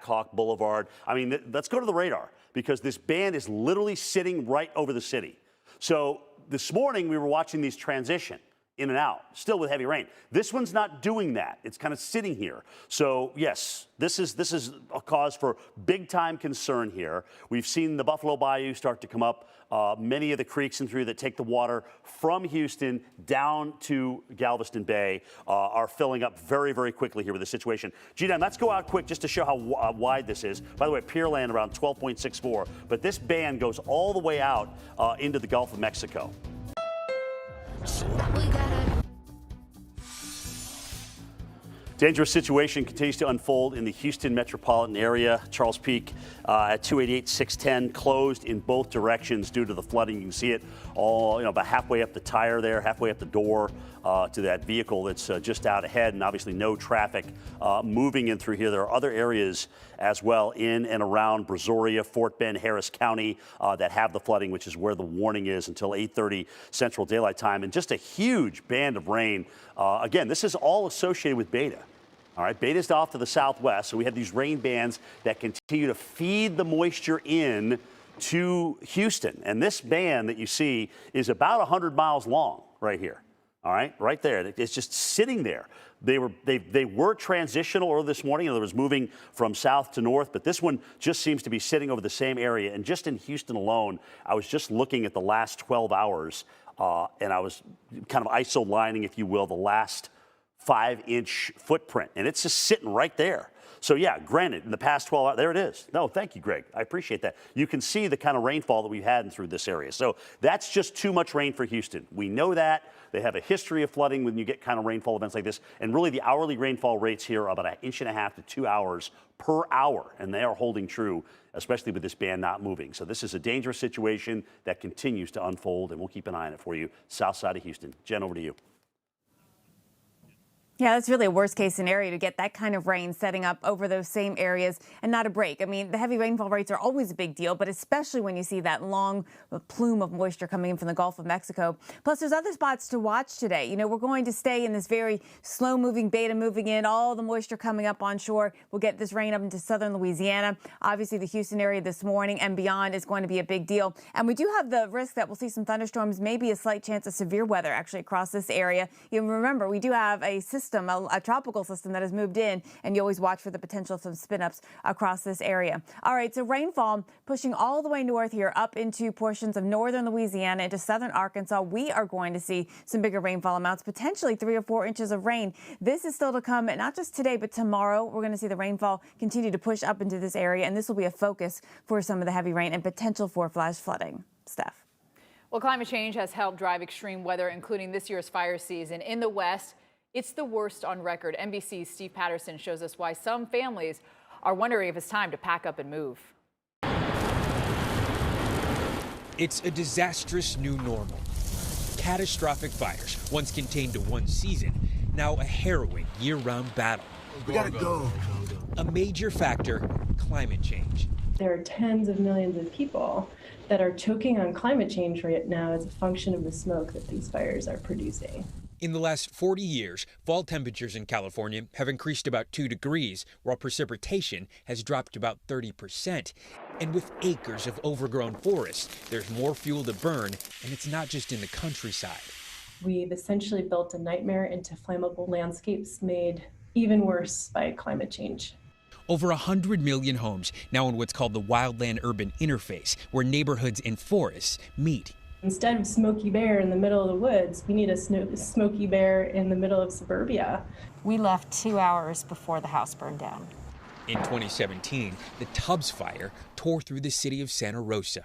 Hawk Boulevard. I mean, let's go to the radar because this band is literally sitting right over the city. So this morning we were watching these transition in and out, still with heavy rain. This one's not doing that. It's kind of sitting here. So yes, this is a cause for big time concern here. We've seen the Buffalo Bayou start to come up. Many of the creeks and through that take the water from Houston down to Galveston Bay are filling up very, very quickly here with the situation. G-Dan, let's go out quick just to show how wide this is. By the way, Pier Land around 12.64, but this band goes all the way out into the Gulf of Mexico. Dangerous situation continues to unfold in the Houston metropolitan area. Charles Peak at 288-610 closed in both directions due to the flooding. You can see it all, about halfway up the tire there, halfway up the door to that vehicle that's just out ahead, and obviously no traffic moving in through here. There are other areas as well in and around Brazoria, Fort Bend, Harris County that have the flooding, which is where the warning is until 8:30 Central Daylight Time, and just a huge band of rain. Again, this is all associated with Beta. All right, Beta's off to the southwest, so we have these rain bands that continue to feed the moisture in to Houston. And this band that you see is about 100 miles long right here. All right, right there. It's just sitting there. They were transitional early this morning. In other words, moving from south to north, but this one just seems to be sitting over the same area. And just in Houston alone, I was just looking at the last 12 hours, and I was kind of iso-lining, if you will, the last 5-inch footprint, and it's just sitting right there. So yeah, granted, in the past 12 hours, there it is. No, thank you, Greg. I appreciate that. You can see the kind of rainfall that we've had through this area. So that's just too much rain for Houston. We know that. They have a history of flooding when you get kind of rainfall events like this. And really the hourly rainfall rates here are about 1.5 inches to 2 hours per hour. And they are holding true, especially with this band not moving. So this is a dangerous situation that continues to unfold, and we'll keep an eye on it for you. South side of Houston. Jen, over to you. Yeah, that's really a worst case scenario to get that kind of rain setting up over those same areas and not a break. I mean, the heavy rainfall rates are always a big deal, but especially when you see that long plume of moisture coming in from the Gulf of Mexico. Plus, there's other spots to watch today. You know, we're going to stay in this very slow moving Beta moving in, all the moisture coming up on shore. We'll get this rain up into southern Louisiana. Obviously, the Houston area this morning and beyond is going to be a big deal. And we do have the risk that we'll see some thunderstorms, maybe a slight chance of severe weather actually across this area. You remember, we do have a system, a tropical system that has moved in, and you always watch for the potential of some spin-ups across this area. All right, so rainfall pushing all the way north here up into portions of northern Louisiana into southern Arkansas. We are going to see some bigger rainfall amounts, potentially 3 or 4 inches of rain. This is still to come, not just today, but tomorrow. We're going to see the rainfall continue to push up into this area, and this will be a focus for some of the heavy rain and potential for flash flooding. Steph. Well, climate change has helped drive extreme weather, including this year's fire season. In the West, it's the worst on record. NBC's Steve Patterson shows us why some families are wondering if it's time to pack up and move. It's a disastrous new normal. Catastrophic fires, once contained to one season, now a harrowing year-round battle. We gotta go. A major factor, climate change. There are tens of millions of people that are choking on climate change right now as a function of the smoke that these fires are producing. In the last 40 years, fall temperatures in California have increased about 2 degrees, while precipitation has dropped about 30%. And with acres of overgrown forests, there's more fuel to burn, and it's not just in the countryside. We've essentially built a nightmare into flammable landscapes made even worse by climate change. Over 100 million homes now in what's called the wildland-urban interface, where neighborhoods and forests meet. Instead of Smokey Bear in the middle of the woods, we need a Smokey Bear in the middle of suburbia. We left 2 hours before the house burned down. In 2017, the Tubbs Fire tore through the city of Santa Rosa.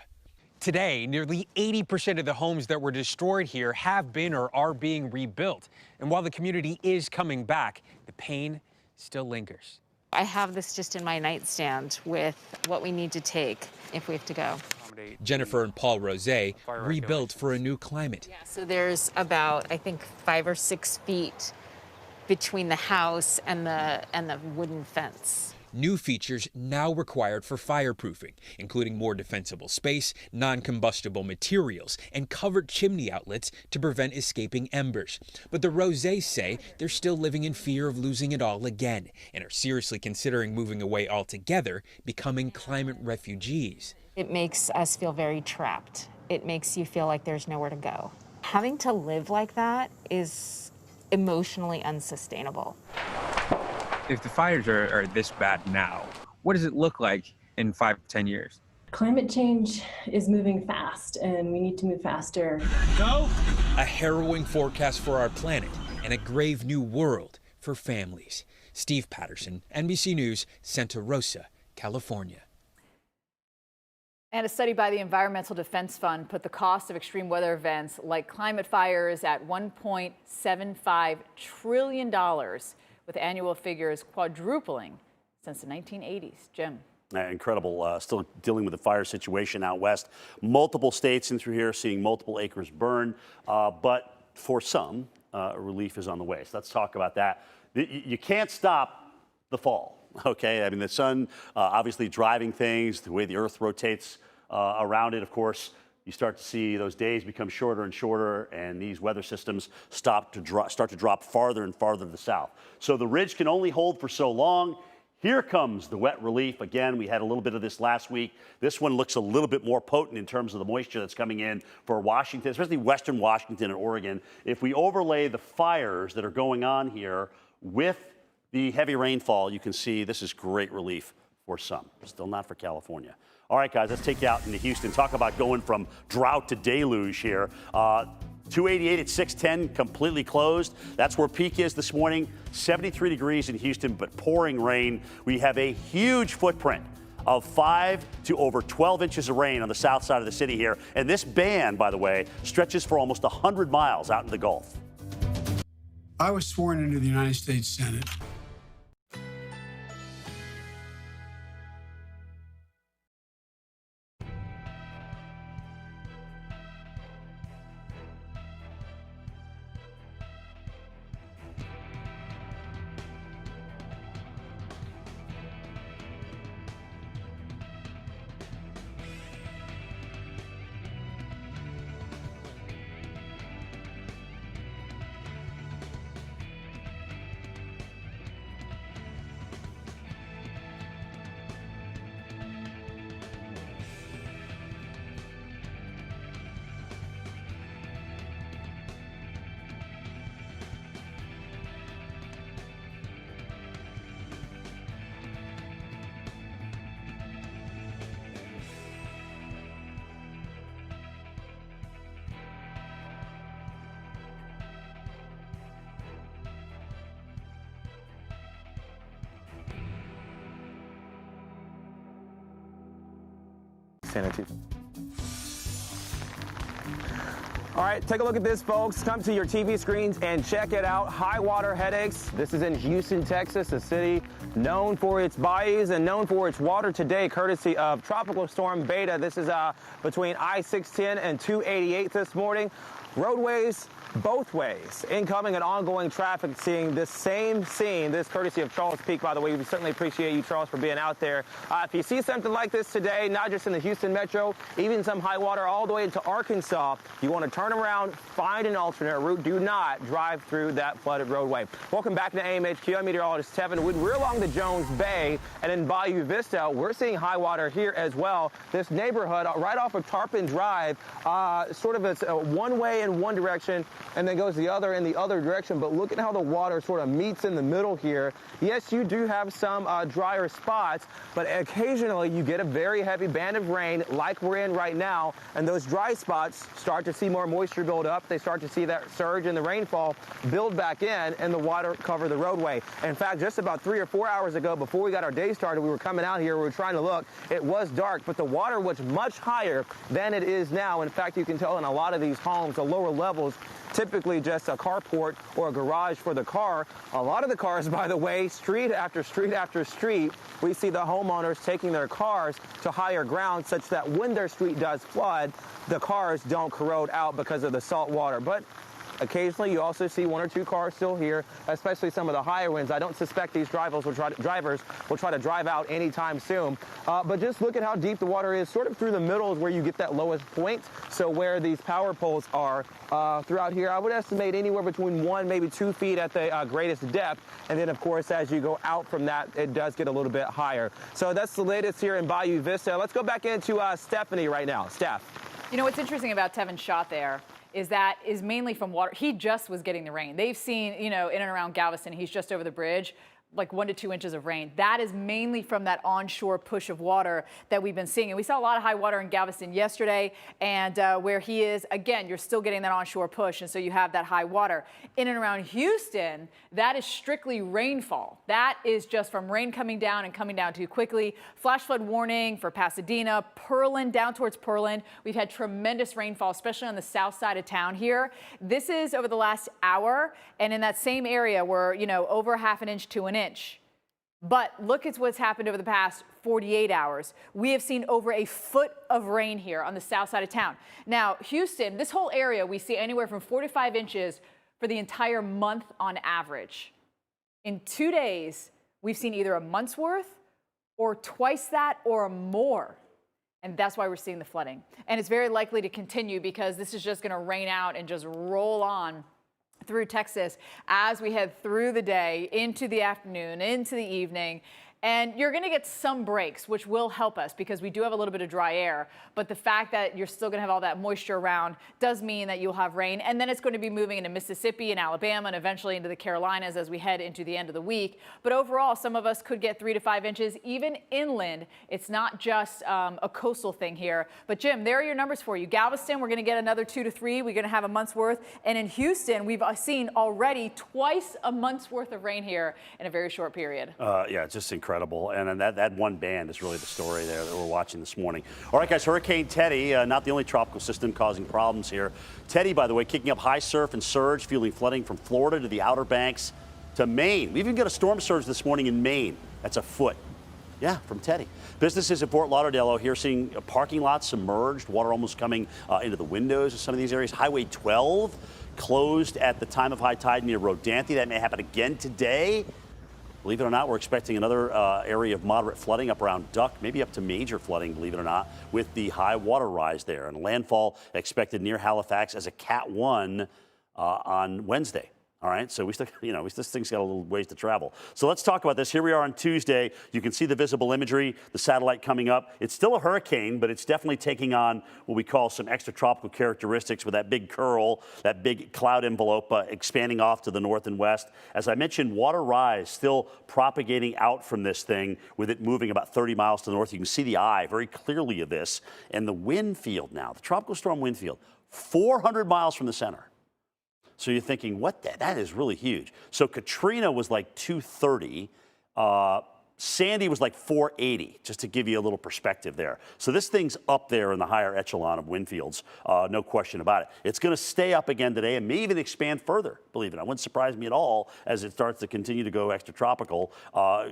Today, nearly 80% of the homes that were destroyed here have been or are being rebuilt. And while the community is coming back, the pain still lingers. I have this just in my nightstand with what we need to take if we have to go. Jennifer and Paul Rosé rebuilt for a new climate. Yeah, so there's about, I think, 5 or 6 feet between the house and the wooden fence. New features now required for fireproofing, including more defensible space, non-combustible materials, and covered chimney outlets to prevent escaping embers. But the Rosés say they're still living in fear of losing it all again and are seriously considering moving away altogether, becoming climate refugees. It makes us feel very trapped. It makes you feel like there's nowhere to go. Having to live like that is emotionally unsustainable. If the fires are this bad now, what does it look like in 5 to 10 years? Climate change is moving fast, and we need to move faster. Go! A harrowing forecast for our planet and a grave new world for families. Steve Patterson, NBC News, Santa Rosa, California. And a study by the Environmental Defense Fund put the cost of extreme weather events like climate fires at $1.75 trillion, with annual figures quadrupling since the 1980s. Jim. Incredible. Still dealing with the fire situation out west. Multiple states in through here seeing multiple acres burn, but for some, relief is on the way. So let's talk about that. You can't stop the fall, okay? I mean, the sun obviously driving things, the way the earth rotates around it, of course. You start to see those days become shorter and shorter, and these weather systems start to drop farther and farther to the south. So the ridge can only hold for so long. Here comes the wet relief. Again, we had a little bit of this last week. This one looks a little bit more potent in terms of the moisture that's coming in for Washington, especially western Washington and Oregon. If we overlay the fires that are going on here with the heavy rainfall, you can see this is great relief for some. Still not for California. All right, guys, let's take you out into Houston. Talk about going from drought to deluge here. 288 at 610, completely closed. That's where peak is this morning. 73 degrees in Houston, but pouring rain. We have a huge footprint of 5 to over 12 inches of rain on the south side of the city here. And this band, by the way, stretches for almost 100 miles out in the Gulf. I was sworn into the United States Senate. All right, take a look at this, folks. Come to your TV screens and check it out. High water headaches. This is in Houston, Texas, a city known for its bayous and known for its water today, courtesy of Tropical Storm Beta. This is between I-610 and 288 this morning. Roadways both ways. Incoming and ongoing traffic seeing this same scene. This courtesy of Charles Peak, by the way. We certainly appreciate you, Charles, for being out there. If you see something like this today, not just in the Houston metro, even some high water all the way into Arkansas, you want to turn around, find an alternate route. Do not drive through that flooded roadway. Welcome back to AMHQ. I'm meteorologist Tevin Wood. We're along the Jones Bay and in Bayou Vista. We're seeing high water here as well. This neighborhood right off of Tarpon Drive, sort of it's one way in one direction and then goes the other in the other direction. But look at how the water sort of meets in the middle here. Yes, you do have some drier spots, but occasionally you get a very heavy band of rain like we're in right now, and those dry spots start to see more moisture build up. They start to see that surge in the rainfall build back in and the water cover the roadway. In fact, just about 3 or 4 hours ago, before we got our day started, we were coming out here, we were trying to look. It was dark, but the water was much higher than it is now. In fact, you can tell in a lot of these homes, the lower levels, typically just a carport or a garage for the car. A lot of the cars, by the way, street after street after street, we see the homeowners taking their cars to higher ground such that when their street does flood, the cars don't corrode out because of the salt water. But occasionally, you also see 1 or 2 cars still here, especially some of the higher winds. I don't suspect these drivers will try to drive out anytime soon. But just look at how deep the water is. Sort of through the middle is where you get that lowest point. So where these power poles are throughout here, I would estimate anywhere between 1, maybe 2 feet at the greatest depth. And then, of course, as you go out from that, it does get a little bit higher. So that's the latest here in Bayou Vista. Let's go back into Stephanie right now. Steph. You know what's interesting about Tevin's shot there is mainly from water. He just was getting the rain. They've seen, in and around Galveston, he's just over the bridge, like 1 to 2 inches of rain. That is mainly from that onshore push of water that we've been seeing. And we saw a lot of high water in Galveston yesterday, and where he is, again, you're still getting that onshore push, and so you have that high water. In and around Houston, that is strictly rainfall. That is just from rain coming down and coming down too quickly. Flash flood warning for Pasadena, Pearland, down towards Pearland. We've had tremendous rainfall, especially on the south side of town here. This is over the last hour, and in that same area we're, over ½ an inch to an inch. But look at what's happened over the past 48 hours. We have seen over a foot of rain here on the south side of town. Now, Houston, this whole area, we see anywhere from 4 to 5 inches for the entire month on average. In 2 days, we've seen either a month's worth or twice that or more. And that's why we're seeing the flooding. And it's very likely to continue because this is just going to rain out and just roll on through Texas as we head through the day, into the afternoon, into the evening. And you're going to get some breaks, which will help us because we do have a little bit of dry air. But the fact that you're still going to have all that moisture around does mean that you'll have rain. And then it's going to be moving into Mississippi and Alabama and eventually into the Carolinas as we head into the end of the week. But overall, some of us could get 3 to 5 inches, even inland. It's not just a coastal thing here. But Jim, there are your numbers for you. Galveston, we're going to get another 2 to 3. We're going to have a month's worth. And in Houston, we've seen already twice a month's worth of rain here in a very short period. Yeah, it's just incredible. And that one band is really the story there that we're watching this morning. All right, guys, Hurricane Teddy, not the only tropical system causing problems here. Teddy, by the way, kicking up high surf and surge, fueling flooding from Florida to the Outer Banks to Maine. We even got a storm surge this morning in Maine. That's a foot. Yeah, from Teddy. Businesses in Fort Lauderdale here seeing parking lots submerged, water almost coming into the windows of some of these areas. Highway 12 closed at the time of high tide near Rodanthe. That may happen again today. Believe it or not, we're expecting another area of moderate flooding up around Duck, maybe up to major flooding, believe it or not, with the high water rise there. And landfall expected near Halifax as a Cat 1 on Wednesday. All right, so we still, this thing's got a little ways to travel. So let's talk about this. Here we are on Tuesday. You can see the visible imagery, the satellite coming up. It's still a hurricane, but it's definitely taking on what we call some extratropical characteristics with that big curl, that big cloud envelope expanding off to the north and west. As I mentioned, water rise still propagating out from this thing with it moving about 30 miles to the north. You can see the eye very clearly of this. And the wind field now, the tropical storm wind field, 400 miles from the center. So you're thinking, what? That is really huge. So Katrina was like 230. Sandy was like 480, just to give you a little perspective there. So this thing's up there in the higher echelon of wind fields, no question about it. It's going to stay up again today and may even expand further, believe it. It wouldn't surprise me at all as it starts to continue to go extratropical.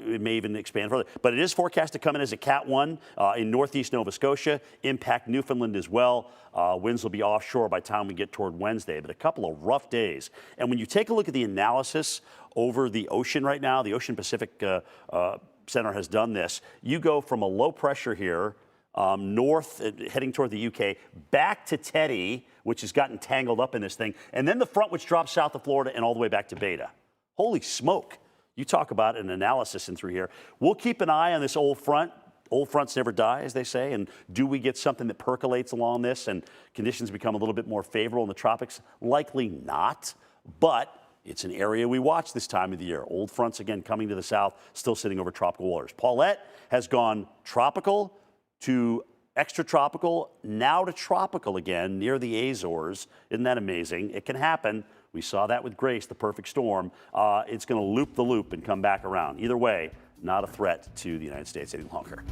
It may even expand further. But it is forecast to come in as a Cat 1 in northeast Nova Scotia, impact Newfoundland as well. Winds will be offshore by the time we get toward Wednesday, but a couple of rough days. And when you take a look at the analysis over the ocean right now, the Ocean Pacific Center has done this. You go from a low pressure here, north, heading toward the UK, back to Teddy, which has gotten tangled up in this thing, and then the front, which drops south of Florida and all the way back to Beta. Holy smoke. You talk about an analysis in through here. We'll keep an eye on this old front. Old fronts never die, as they say, and do we get something that percolates along this and conditions become a little bit more favorable in the tropics? Likely not, but it's an area we watch this time of the year. Old fronts, again, coming to the south, still sitting over tropical waters. Paulette has gone tropical to extratropical, now to tropical again, near the Azores. Isn't that amazing? It can happen. We saw that with Grace, the perfect storm. It's going to loop the loop and come back around. Either way, not a threat to the United States any longer.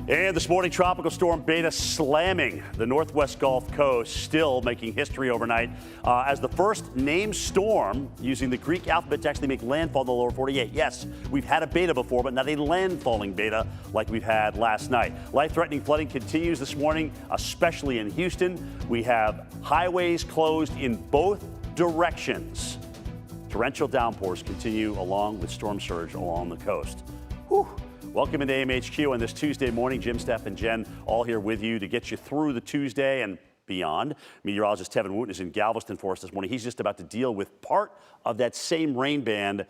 And this morning, Tropical Storm Beta slamming the northwest Gulf Coast, still making history overnight as the first named storm using the Greek alphabet to actually make landfall in the lower 48. Yes, we've had a beta before, but not a landfalling beta like we've had last night. Life-threatening flooding continues this morning, especially in Houston. We have highways closed in both directions. Torrential downpours continue along with storm surge along the coast. Whew. Welcome into AMHQ on this Tuesday morning. Jim, Steph, and Jen all here with you to get you through the Tuesday and beyond. Meteorologist Tevin Wooten is in Galveston for us this morning. He's just about to deal with part of that same rain band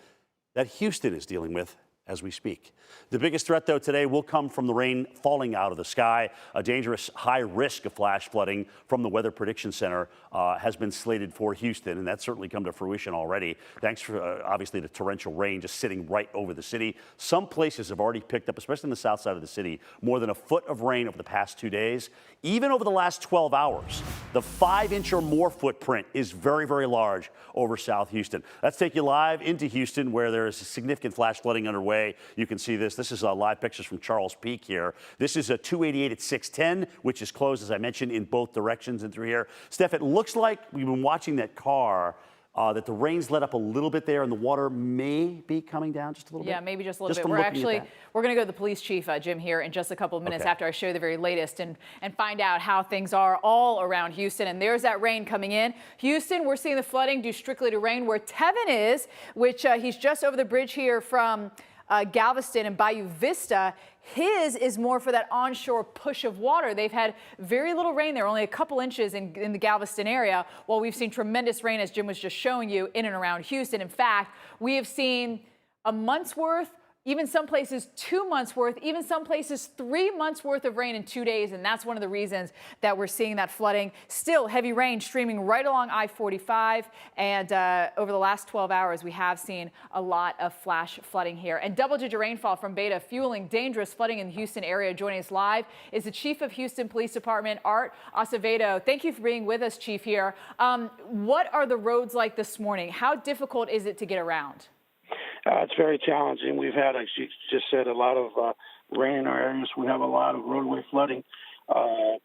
that Houston is dealing with as we speak. The biggest threat, though, today will come from the rain falling out of the sky. A dangerous high risk of flash flooding from the Weather Prediction Center has been slated for Houston, and that's certainly come to fruition already. Thanks for, obviously, the torrential rain just sitting right over the city. Some places have already picked up, especially in the south side of the city, more than a foot of rain over the past 2 days. Even over the last 12 hours, the 5-inch or more footprint is very, very large over South Houston. Let's take you live into Houston, where there is significant flash flooding underway. You can see this. This is live pictures from Charles Peak here. This is a 288 at 610, which is closed, as I mentioned, in both directions and through here. Steph, it looks like we've been watching that car, that the rain's let up a little bit there, and the water may be coming down just a little bit. Yeah, maybe just a little Just bit. from We're going to go to the police chief, Jim, here in just a couple of minutes Okay. after I show you the very latest and find out how things are all around Houston. And there's that rain coming in. Houston, we're seeing the flooding due strictly to rain. Where Tevin is, which he's just over the bridge here from Galveston and Bayou Vista, his is more for that onshore push of water. They've had very little rain there, only a couple inches in the Galveston area, while we've seen tremendous rain, as Jim was just showing you, in and around Houston. In fact, we have seen a month's worth, even some places 2 months worth, even some places 3 months worth of rain in 2 days. And that's one of the reasons that we're seeing that flooding. Still heavy rain streaming right along I-45. And over the last 12 hours, we have seen a lot of flash flooding here. And double-digit rainfall from Beta fueling dangerous flooding in the Houston area. Joining us live is the Chief of Houston Police Department, Art Acevedo. Thank you for being with us, Chief, here. What are the roads like this morning? How difficult is it to get around? It's very challenging. We've had, as you just said, a lot of rain in our areas. We have a lot of roadway flooding.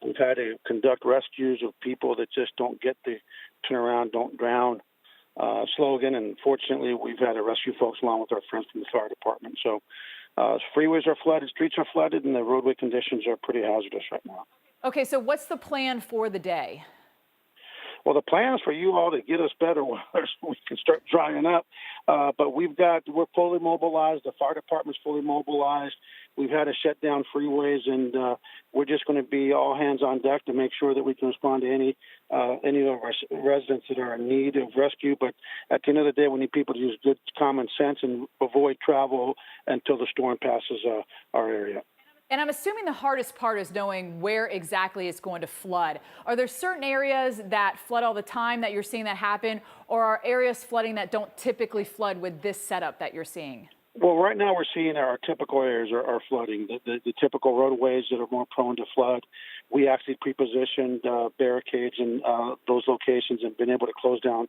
We've had to conduct rescues of people that just don't get the turn around, don't drown slogan. And fortunately, we've had to rescue folks along with our friends from the fire department. So freeways are flooded, streets are flooded, and the roadway conditions are pretty hazardous right now. Okay, so what's the plan for the day? Well, the plan is for you all to get us better weather so we can start drying up. But we're fully mobilized. The fire department's fully mobilized. We've had to shut down freeways, and we're just going to be all hands on deck to make sure that we can respond to any of our residents that are in need of rescue. But at the end of the day, we need people to use good common sense and avoid travel until the storm passes our area. And I'm assuming the hardest part is knowing where exactly it's going to flood. Are there certain areas that flood all the time that you're seeing that happen, or are areas flooding that don't typically flood with this setup that you're seeing? Well, right now we're seeing our typical areas are flooding, the typical roadways that are more prone to flood. We actually pre-positioned barricades in those locations and been able to close down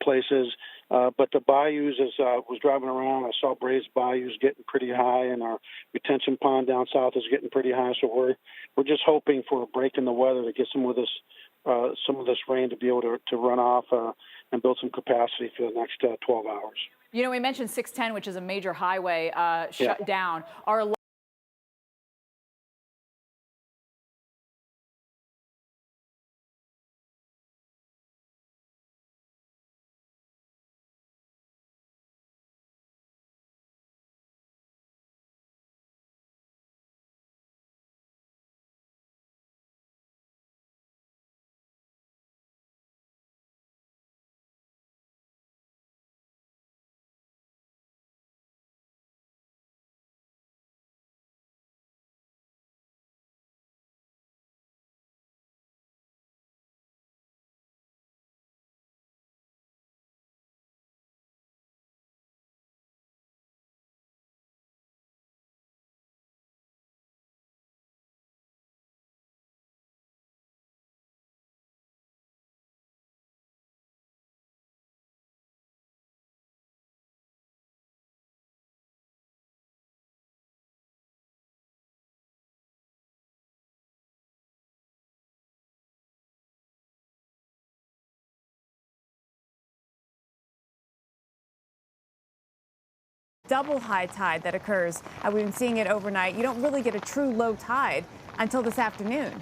places. But the bayous, as I was driving around, I saw Braves bayous getting pretty high, and our retention pond down south is getting pretty high. So we're just hoping for a break in the weather to get some of this rain to be able to run off and build some capacity for the next 12 hours. You know, we mentioned 610, which is a major highway, shut down. Are double high tide that occurs. We've been seeing it overnight. You don't really get a true low tide until this afternoon.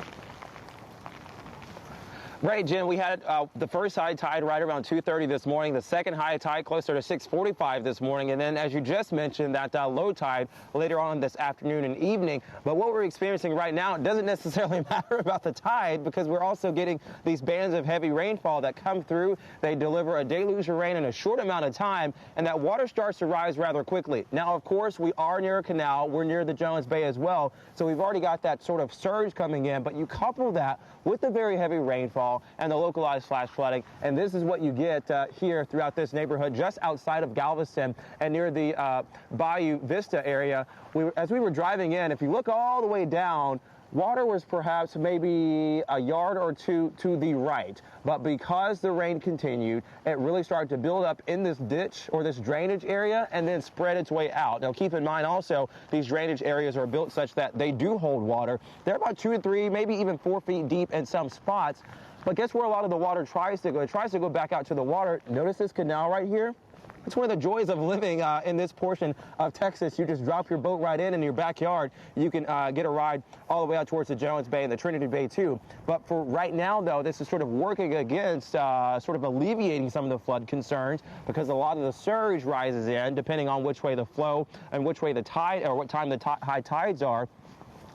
Right, Jen, we had the first high tide right around 2:30 this morning, the second high tide closer to 6:45 this morning, and then, as you just mentioned, that low tide later on this afternoon and evening. But what we're experiencing right now, it doesn't necessarily matter about the tide, because we're also getting these bands of heavy rainfall that come through. They deliver a deluge of rain in a short amount of time, and that water starts to rise rather quickly. Now, of course, we are near a canal. We're near the Jones Bay as well, so we've already got that sort of surge coming in, but you couple that with the very heavy rainfall and the localized flash flooding, and this is what you get here throughout this neighborhood just outside of Galveston and near the Bayou Vista area. As we were driving in, if you look all the way down, water was perhaps maybe a yard or two to the right, but because the rain continued, it really started to build up in this ditch or this drainage area and then spread its way out. Now, keep in mind also, these drainage areas are built such that they do hold water. They're about 2 to 3, maybe even 4 feet deep in some spots. But guess where a lot of the water tries to go? It tries to go back out to the water. Notice this canal right here? It's one of the joys of living in this portion of Texas. You just drop your boat right in your backyard. You can get a ride all the way out towards the Jones Bay and the Trinity Bay too. But for right now, though, this is sort of working against sort of alleviating some of the flood concerns, because a lot of the surge rises in depending on which way the flow and which way the tide, or what time the high tides are.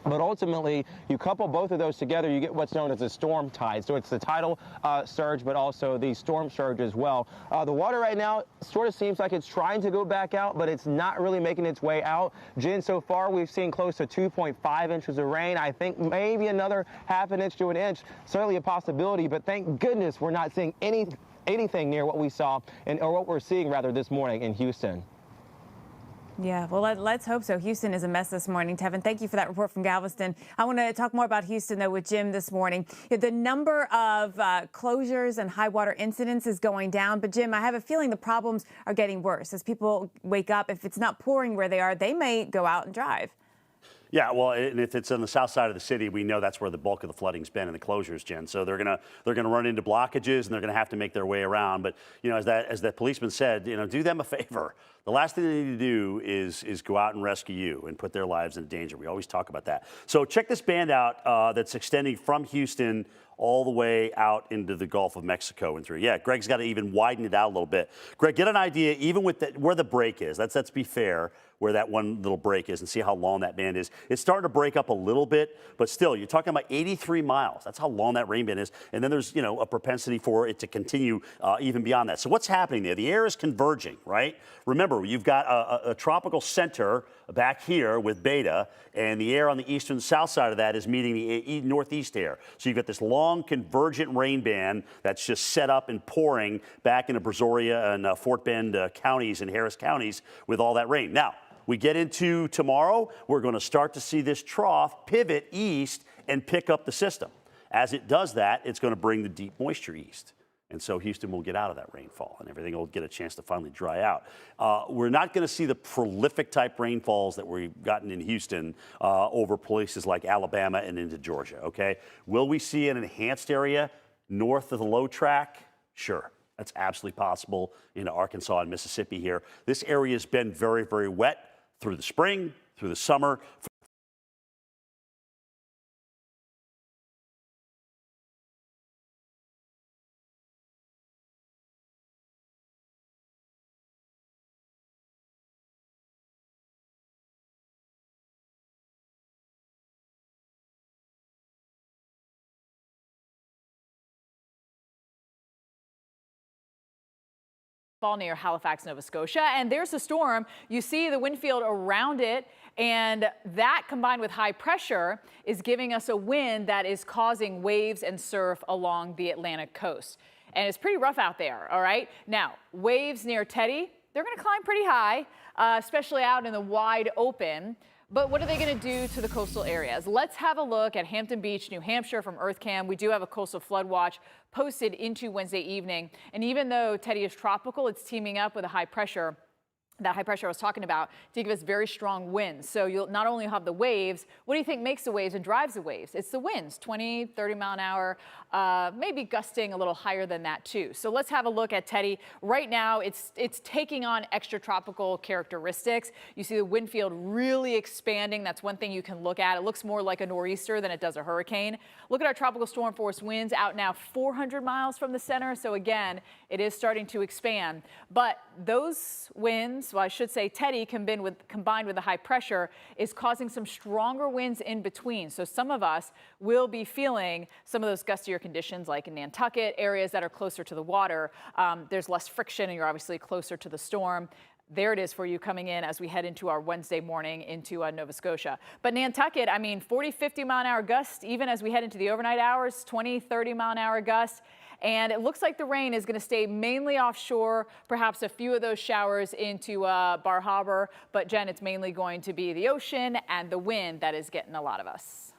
But ultimately, you couple both of those together, you get what's known as a storm tide. So it's the tidal surge, but also the storm surge as well. The water right now sort of seems like it's trying to go back out, but it's not really making its way out. Jen, so far we've seen close to 2.5 inches of rain. I think maybe another half an inch to an inch, certainly a possibility, but thank goodness we're not seeing anything near what we saw, or what we're seeing rather, this morning in Houston. Yeah, well, let's hope so. Houston is a mess this morning. Tevin, thank you for that report from Galveston. I want to talk more about Houston, though, with Jim this morning. The number of closures and high water incidents is going down. But, Jim, I have a feeling the problems are getting worse. As people wake up, if it's not pouring where they are, they may go out and drive. Yeah, well, and if it's on the south side of the city, we know that's where the bulk of the flooding's been and the closures, Jen. So they're gonna run into blockages, and they're gonna have to make their way around. But as that policeman said, do them a favor. The last thing they need to do is go out and rescue you and put their lives in danger. We always talk about that. So check this band out that's extending from Houston all the way out into the Gulf of Mexico and through. Yeah, Greg's got to even widen it out a little bit. Greg, get an idea, even with where the break is. Let's be fair, where that one little break is, and see how long that band is. It's starting to break up a little bit, but still, you're talking about 83 miles. That's how long that rain band is. And then there's, a propensity for it to continue even beyond that. So what's happening there? The air is converging, right? Remember, you've got a tropical center back here with Beta, and the air on the eastern south side of that is meeting the northeast air. So you've got this long convergent rain band that's just set up and pouring back into Brazoria and Fort Bend counties and Harris counties with all that rain. Now, we get into tomorrow, we're going to start to see this trough pivot east and pick up the system. As it does that, it's going to bring the deep moisture east. And so Houston will get out of that rainfall, and everything will get a chance to finally dry out. We're not going to see the prolific type rainfalls that we've gotten in Houston over places like Alabama and into Georgia, okay? Will we see an enhanced area north of the low track? Sure. That's absolutely possible in Arkansas and Mississippi here. This area has been very, very wet through the spring, through the summer. Near Halifax, Nova Scotia, and there's a storm. You see the wind field around it, and that combined with high pressure is giving us a wind that is causing waves and surf along the Atlantic coast. And it's pretty rough out there, all right? Now, waves near Teddy, they're going to climb pretty high, especially out in the wide open. But what are they going to do to the coastal areas? Let's have a look at Hampton Beach, New Hampshire from EarthCam. We do have a coastal flood watch posted into Wednesday evening. And even though Teddy is tropical, it's teaming up with a high pressure that high pressure I was talking about to give us very strong winds. So you'll not only have the waves, what do you think makes the waves and drives the waves? It's the winds, 20, 30 mile an hour, maybe gusting a little higher than that too. So let's have a look at Teddy. Right now, it's taking on extratropical characteristics. You see the wind field really expanding. That's one thing you can look at. It looks more like a nor'easter than it does a hurricane. Look at our tropical storm force winds out now 400 miles from the center. So again, it is starting to expand. But those winds, well, I should say Teddy combined with the high pressure is causing some stronger winds in between. So some of us will be feeling some of those gustier conditions like in Nantucket, areas that are closer to the water. There's less friction and you're obviously closer to the storm. There it is for you coming in as we head into our Wednesday morning into Nova Scotia. But Nantucket, I mean, 40, 50 mile an hour gusts, even as we head into the overnight hours, 20, 30 mile an hour gusts. And it looks like the rain is going to stay mainly offshore, perhaps a few of those showers into Bar Harbor. But Jen, it's mainly going to be the ocean and the wind that is getting a lot of us.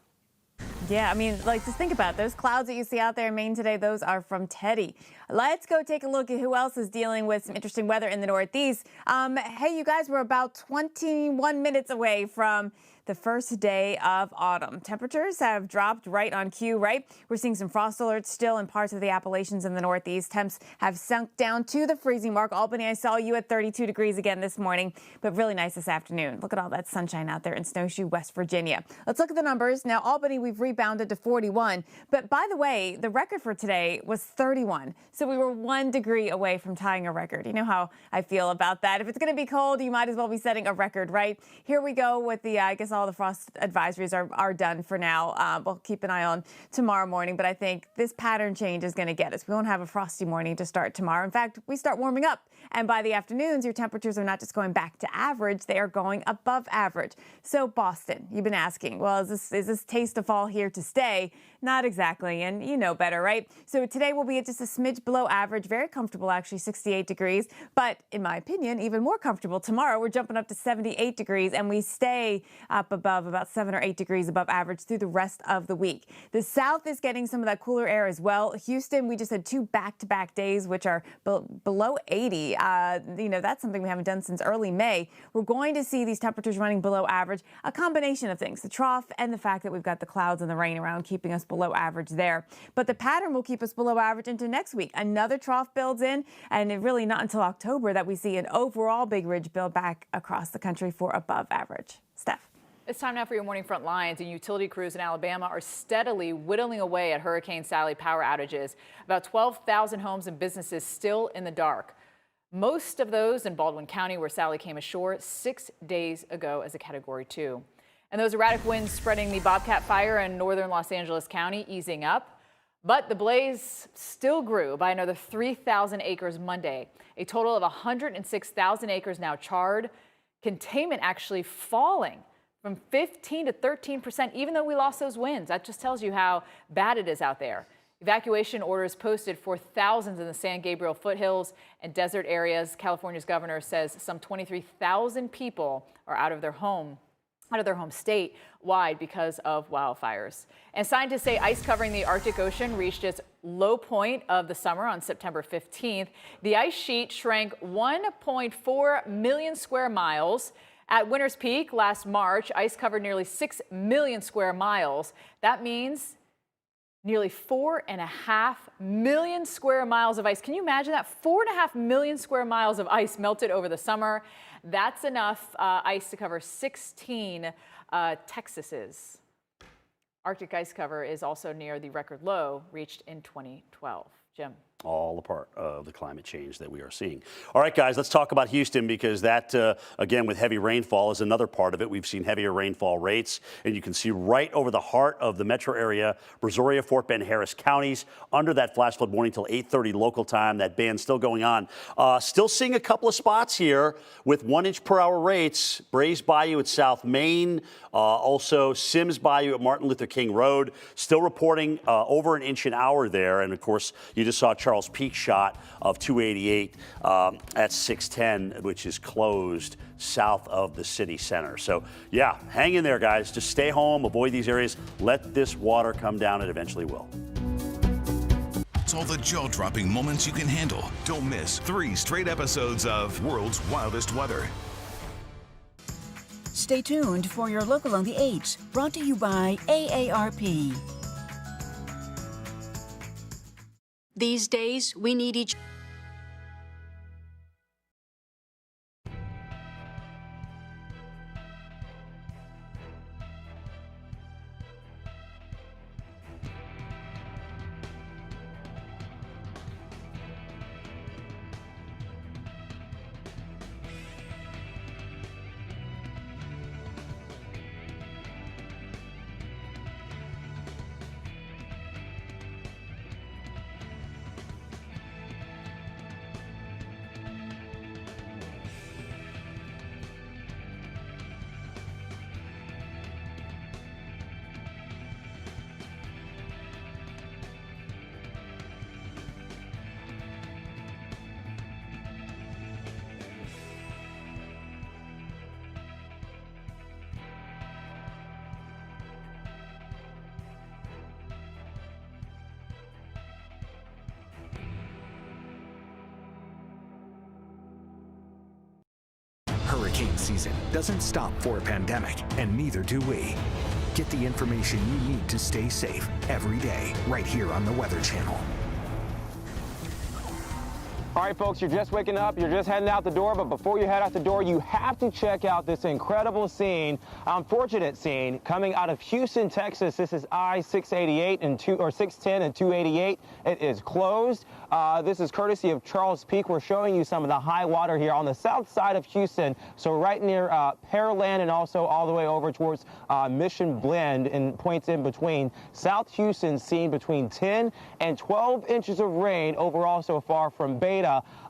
Yeah, I mean, like, just think about it. Those clouds that you see out there in Maine today, those are from Teddy. Let's go take a look at who else is dealing with some interesting weather in the Northeast. Hey, you guys, we're about 21 minutes away from the first day of autumn. Temperatures have dropped right on cue, right? We're seeing some frost alerts still in parts of the Appalachians in the Northeast. Temps have sunk down to the freezing mark. Albany, I saw you at 32 degrees again this morning, but really nice this afternoon. Look at all that sunshine out there in Snowshoe, West Virginia. Let's look at the numbers. Now, Albany, we've rebounded to 41. But by the way, the record for today was 31. So we were 1 degree away from tying a record. You know how I feel about that. If it's going to be cold, you might as well be setting a record, right? Here we go with the, I guess all the frost advisories are done for now. We'll keep an eye on tomorrow morning, but I think this pattern change is going to get us. We won't have a frosty morning to start tomorrow. In fact, we start warming up. And by the afternoons, your temperatures are not just going back to average, they are going above average. So Boston, you've been asking, well, is this taste of fall here to stay? Not exactly, and you know better, right? So today will be just a smidge below average, very comfortable actually, 68 degrees. But in my opinion, even more comfortable tomorrow. We're jumping up to 78 degrees and we stay up above about 7 or 8 degrees above average through the rest of the week. The south is getting some of that cooler air as well. Houston, we just had 2 back-to-back days, which are below 80. That's something we haven't done since early May. We're going to see these temperatures running below average, a combination of things, the trough and the fact that we've got the clouds and the rain around keeping us below average there. But the pattern will keep us below average into next week. Another trough builds in, and it really not until October that we see an overall big ridge build back across the country for above average. Steph. It's time now for your morning front lines, and utility crews in Alabama are steadily whittling away at Hurricane Sally power outages. About 12,000 homes and businesses still in the dark. Most of those in Baldwin County, where Sally came ashore 6 days ago as a Category 2. And those erratic winds spreading the Bobcat fire in northern Los Angeles County easing up. But the blaze still grew by another 3,000 acres Monday. A total of 106,000 acres now charred. Containment actually falling from 15 to 13%, even though we lost those winds. That just tells you how bad it is out there. Evacuation orders posted for thousands in the San Gabriel foothills and desert areas. California's governor says some 23,000 people are out of their home state-wide because of wildfires. And scientists say ice covering the Arctic Ocean reached its low point of the summer on September 15th. The ice sheet shrank 1.4 million square miles. At winter's peak last March, ice covered nearly 6 million square miles. That means nearly 4.5 million square miles of ice. Can you imagine that? 4.5 million square miles of ice melted over the summer. That's enough ice to cover 16 Texases. Arctic ice cover is also near the record low reached in 2012. Jim. All a part of the climate change that we are seeing. All right, guys, let's talk about Houston, because that, again, with heavy rainfall is another part of it. We've seen heavier rainfall rates, and you can see right over the heart of the metro area, Brazoria, Fort Bend, Harris counties, under that flash flood warning till 8:30 local time. That ban still going on. Still seeing a couple of spots here with 1 inch per hour rates. Brays Bayou at South Main, also Sims Bayou at Martin Luther King Road, still reporting over 1 inch an hour there. And of course, you just saw Charles Peak shot of 288 at 610, which is closed south of the city center. So yeah, hang in there, guys. Just stay home, avoid these areas. Let this water come down. It eventually will. It's all the jaw-dropping moments you can handle. Don't miss 3 straight episodes of World's Wildest Weather. Stay tuned for your local on the H, brought to you by AARP. These days, we need each Hurricane season doesn't stop for a pandemic, and neither do we. Get the information you need to stay safe every day, right here on the Weather Channel. All right, folks, you're just waking up, you're just heading out the door, but before you head out the door, you have to check out this incredible scene, unfortunate scene, coming out of Houston, Texas. This is I-688 and 610 and 288. It is closed. This is courtesy of Charles Peak. We're showing you some of the high water here on the south side of Houston, so right near Pearland and also all the way over towards Mission Blend and points in between. South Houston seen between 10 and 12 inches of rain overall so far from Beta.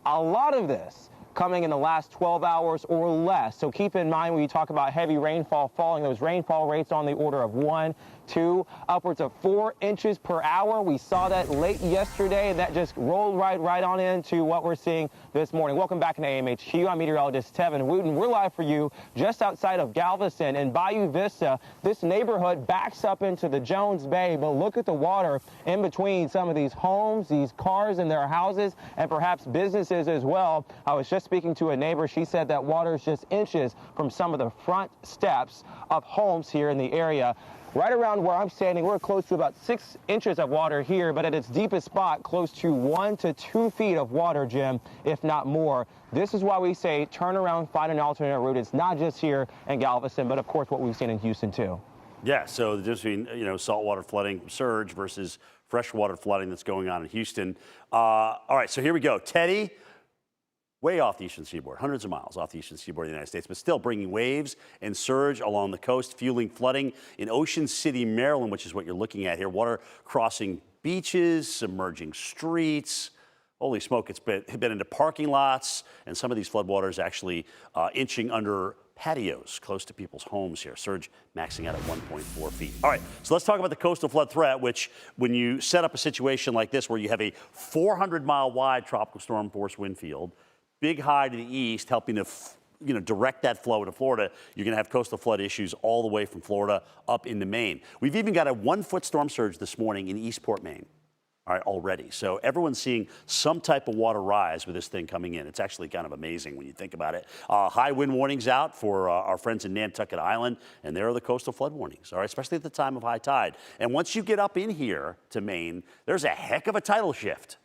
A lot of this coming in the last 12 hours or less. So keep in mind when you talk about heavy rainfall falling, those rainfall rates on the order of 1, 2, upwards of 4 inches per hour. We saw that late yesterday, and that just rolled right on into what we're seeing this morning. Welcome back to AMHQ. I'm meteorologist Tevin Wooten. We're live for you just outside of Galveston and Bayou Vista. This neighborhood backs up into the Jones Bay, but look at the water in between some of these homes, these cars and their houses, and perhaps businesses as well. I was just speaking to a neighbor. She said that water is just inches from some of the front steps of homes here in the area. Right around where I'm standing, we're close to about 6 inches of water here, but at its deepest spot, close to 1 to 2 feet of water, Jim, if not more. This is why we say turn around, find an alternate route. It's not just here in Galveston, but of course what we've seen in Houston too. Yeah, so the difference between saltwater flooding surge versus freshwater flooding that's going on in Houston. All right, so here we go. Teddy, way off the eastern seaboard, hundreds of miles off the eastern seaboard of the United States, but still bringing waves and surge along the coast, fueling flooding in Ocean City, Maryland, which is what you're looking at here. Water crossing beaches, submerging streets. Holy smoke, it's been into parking lots, and some of these floodwaters actually inching under patios close to people's homes here. Surge maxing out at 1.4 feet. All right, so let's talk about the coastal flood threat, which when you set up a situation like this where you have a 400-mile wide tropical storm force wind field, big high to the east, helping to direct that flow into Florida, you're going to have coastal flood issues all the way from Florida up into Maine. We've even got a 1-foot storm surge this morning in Eastport, Maine. All right, already. So everyone's seeing some type of water rise with this thing coming in. It's actually kind of amazing when you think about it. High wind warnings out for our friends in Nantucket Island, and there are the coastal flood warnings, all right, especially at the time of high tide. And once you get up in here to Maine, there's a heck of a tidal shift,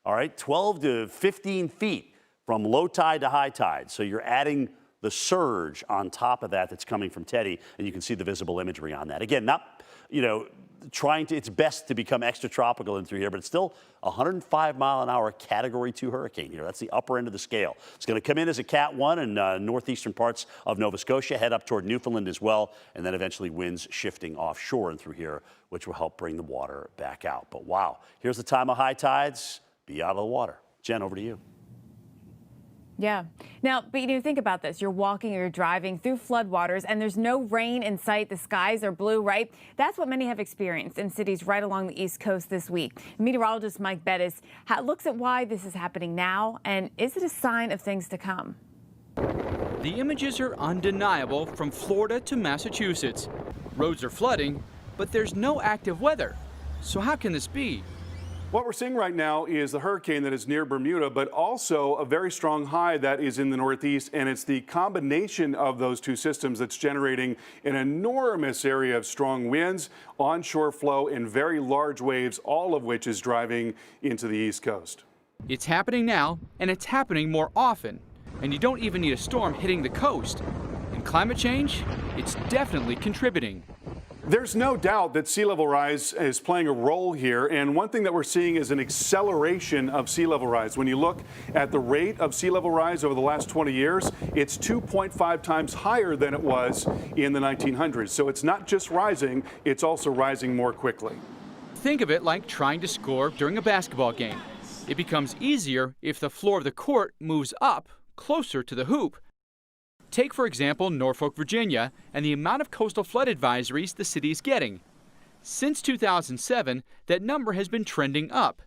all right, 12 to 15 feet from low tide to high tide. So you're adding the surge on top of that that's coming from Teddy, and you can see the visible imagery on that. Again, not, trying to, it's best to become extra tropical in through here, but it's still 105-mile-an-hour Category 2 hurricane here. That's the upper end of the scale. It's going to come in as a Cat 1 in northeastern parts of Nova Scotia, head up toward Newfoundland as well, and then eventually winds shifting offshore and through here, which will help bring the water back out. But wow, here's the time of high tides. Be out of the water. Jen, over to you. Yeah. Now, but think about this. You're walking or you're driving through floodwaters and there's no rain in sight. The skies are blue, right? That's what many have experienced in cities right along the East Coast this week. Meteorologist Mike Bettis looks at why this is happening now, and is it a sign of things to come? The images are undeniable from Florida to Massachusetts. Roads are flooding, but there's no active weather. So how can this be? What we're seeing right now is the hurricane that is near Bermuda, but also a very strong high that is in the northeast, and it's the combination of those two systems that's generating an enormous area of strong winds, onshore flow, and very large waves, all of which is driving into the east coast. It's happening now, and it's happening more often. And you don't even need a storm hitting the coast. And climate change, it's definitely contributing. There's no doubt that sea level rise is playing a role here, and one thing that we're seeing is an acceleration of sea level rise. When you look at the rate of sea level rise over the last 20 years, it's 2.5 times higher than it was in the 1900s. So it's not just rising, it's also rising more quickly. Think of it like trying to score during a basketball game. It becomes easier if the floor of the court moves up closer to the hoop. Take, for example, Norfolk, Virginia, and the amount of coastal flood advisories the city is getting. Since 2007, that number has been trending up.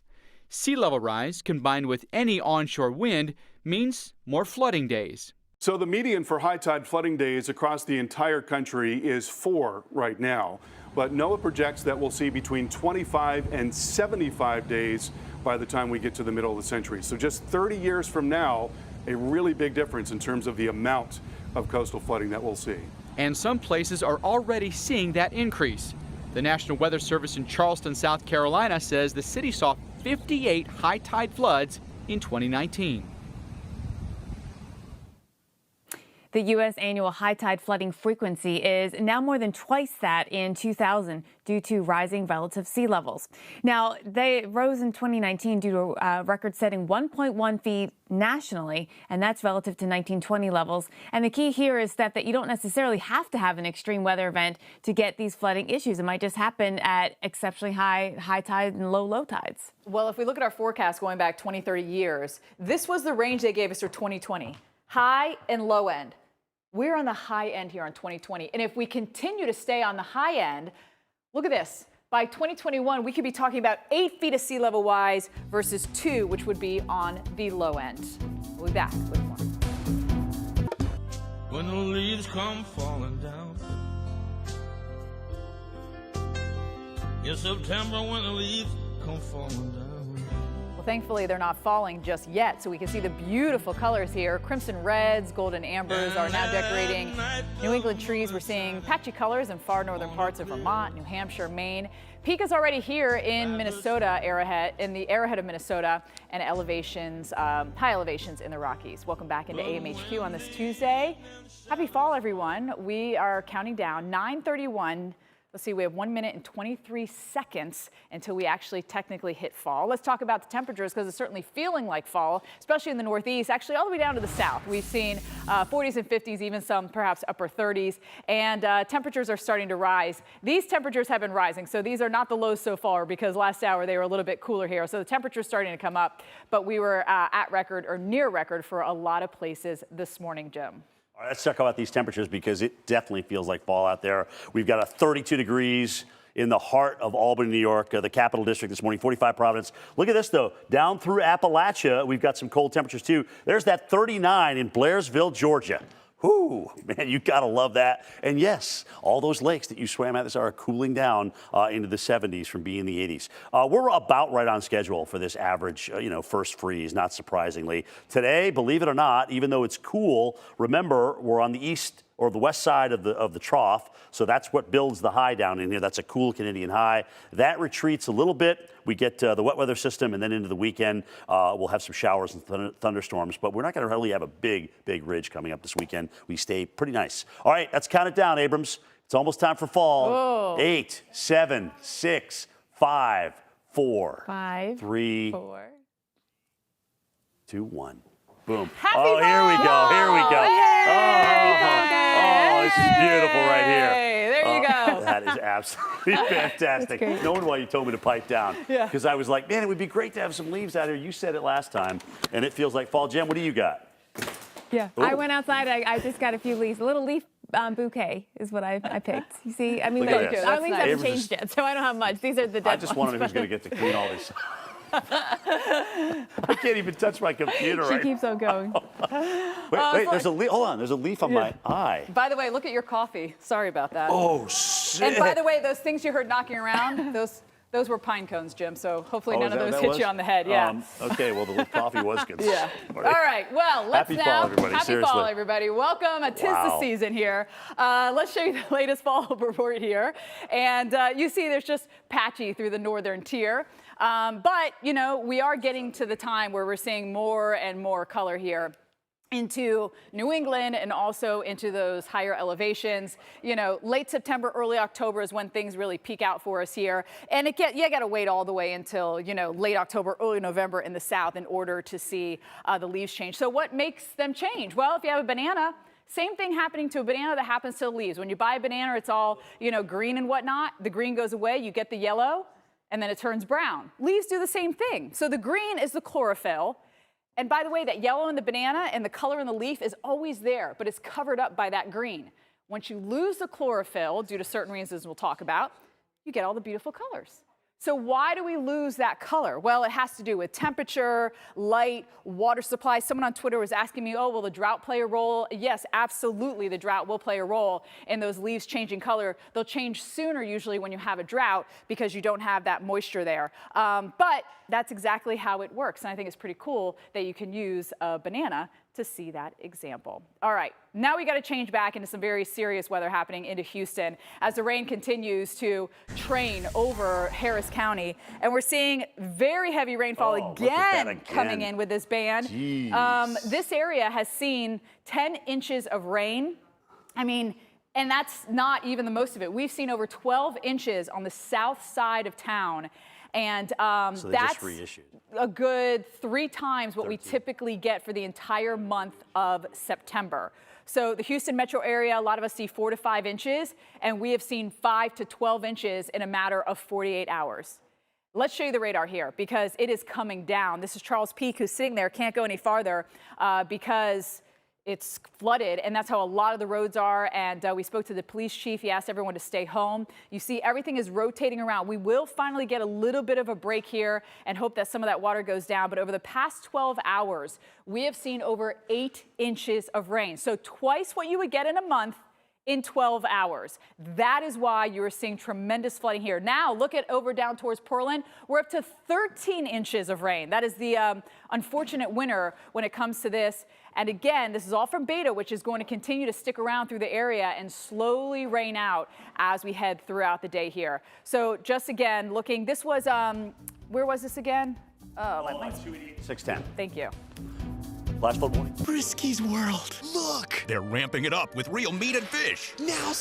Sea level rise combined with any onshore wind means more flooding days. So the median for high tide flooding days across the entire country is 4 right now. But NOAA projects that we'll see between 25 and 75 days by the time we get to the middle of the century. So just 30 years from now, a really big difference in terms of the amount of coastal flooding that we'll see. And some places are already seeing that increase. The National Weather Service in Charleston, South Carolina says the city saw 58 high tide floods in 2019. The U.S. annual high tide flooding frequency is now more than twice that in 2000 due to rising relative sea levels. Now, they rose in 2019 due to record-setting 1.1 feet nationally, and that's relative to 1920 levels. And the key here is that you don't necessarily have to have an extreme weather event to get these flooding issues. It might just happen at exceptionally high tide and low tides. Well, if we look at our forecast going back 20, 30 years, this was the range they gave us for 2020, high and low end. We're on the high end here on 2020. And if we continue to stay on the high end, look at this. By 2021, we could be talking about 8 feet of sea level rise versus 2, which would be on the low end. We'll be back with more. When the leaves come falling down. In September when the leaves come falling down. Thankfully, they're not falling just yet, so we can see the beautiful colors here. Crimson reds, golden ambers are now decorating New England trees. We're seeing patchy colors in far northern parts of Vermont, New Hampshire, Maine. Peak is already here in Minnesota, in the Arrowhead of Minnesota, and high elevations in the Rockies. Welcome back into AMHQ on this Tuesday. Happy fall, everyone. We are counting down 9:31. Let's see, we have 1 minute and 23 seconds until we actually technically hit fall. Let's talk about the temperatures because it's certainly feeling like fall, especially in the Northeast, actually all the way down to the south. We've seen 40s and 50s, even some perhaps upper 30s, and temperatures are starting to rise. These temperatures have been rising, so these are not the lows so far because last hour they were a little bit cooler here. So the temperature's starting to come up, but we were at record or near record for a lot of places this morning, Jim. All right, let's talk about these temperatures because it definitely feels like fall out there. We've got a 32 degrees in the heart of Albany, New York, the capital district this morning, 45 Providence. Look at this, though. Down through Appalachia, we've got some cold temperatures, too. There's that 39 in Blairsville, Georgia. Ooh, man, you got to love that. And yes, all those lakes that you swam at this are cooling down into the 70s from being in the 80s. We're about right on schedule for this average, first freeze, not surprisingly. Today, believe it or not, even though it's cool, remember, we're on the east or the west side of the trough, so that's what builds the high down in here. That's a cool Canadian high. That retreats a little bit. We get the wet weather system, and then into the weekend, we'll have some showers and thunderstorms, but we're not going to really have a big ridge coming up this weekend. We stay pretty nice. All right, let's count it down, Abrams. It's almost time for fall. Whoa. 8, 7, 6, 5, 4, 3, 2, 1. Boom. Happy Here we go. Here we go. Oh, this is beautiful right here. There you go. That is absolutely fantastic. Knowing why you told me to pipe down. Yeah. Because I was like, man, it would be great to have some leaves out here. You said it last time, and it feels like fall. Jen, what do you got? Yeah, Ooh. I went outside. I just got a few leaves. A little leaf bouquet is what I picked. You see, I mean, Look at this. our leaves haven't Abrams changed yet, so I don't have much. These are the dead I just want to know ones. who's going to get to clean all this. I can't even touch my computer right now. She keeps on going. Wait, there's a leaf. Hold on, there's a leaf on my eye. By the way, look at your coffee. Sorry about that. Oh, shit. And by the way, those things you heard knocking around, those Those were pine cones, Jim, so hopefully Oh, none is of that those what hit that you was? on the head. Yeah. Okay, well, the coffee was good. Yeah. All right. Well, let's Happy now. fall, everybody. Happy Seriously. fall, everybody. Welcome. Tis the Wow. season here. Let's show you the latest fall report here. And you see there's just patchy through the northern tier. But, you know, we are getting to the time where we're seeing more and more color here into New England and also into those higher elevations. You know, late September, early October is when things really peak out for us here. And you got to wait all the way until, you know, late October, early November in the south in order to see the leaves change. So what makes them change? Well, if you have a banana, same thing happening to a banana that happens to the leaves. When you buy a banana, it's all, you know, green and whatnot. The green goes away, you get the yellow, and then it turns brown. Leaves do the same thing. So the green is the chlorophyll. And by the way, that yellow in the banana and the color in the leaf is always there, but it's covered up by that green. Once you lose the chlorophyll, due to certain reasons we'll talk about, you get all the beautiful colors. So why do we lose that color? Well, it has to do with temperature, light, water supply. Someone on Twitter was asking me, oh, will the drought play a role? Yes, absolutely, the drought will play a role in those leaves changing color. They'll change sooner usually when you have a drought because you don't have that moisture there. But that's exactly how it works. And I think it's pretty cool that you can use a banana to see that example. All right, now we got to change back into some very serious weather happening into Houston as the rain continues to train over Harris County. And we're seeing very heavy rainfall again coming in with this band. This area has seen 10 inches of rain. I mean, and that's not even the most of it. We've seen over 12 inches on the south side of town. And So they that's just reissued. a good 3 times what we typically get for the entire month of September. So the Houston metro area, a lot of us see 4 to 5 inches, and we have seen 5 to 12 inches in a matter of 48 hours. Let's show you the radar here because it is coming down. This is Charles Peak, who's sitting there, can't go any farther because it's flooded, and that's how a lot of the roads are. And we spoke to the police chief. He asked everyone to stay home. You see, everything is rotating around. We will finally get a little bit of a break here and hope that some of that water goes down. But over the past 12 hours, we have seen over 8 inches of rain. So twice what you would get in a month in 12 hours. That is why you are seeing tremendous flooding here. Now, look at over down towards Portland. We're up to 13 inches of rain. That is the unfortunate winner when it comes to this. And again, this is all from Beta, which is going to continue to stick around through the area and slowly rain out as we head throughout the day here. So just again, looking, this was, where was this again? 610. Thank you. Last flood warning. Frisky's World. Look, they're ramping it up with real meat and fish. Now.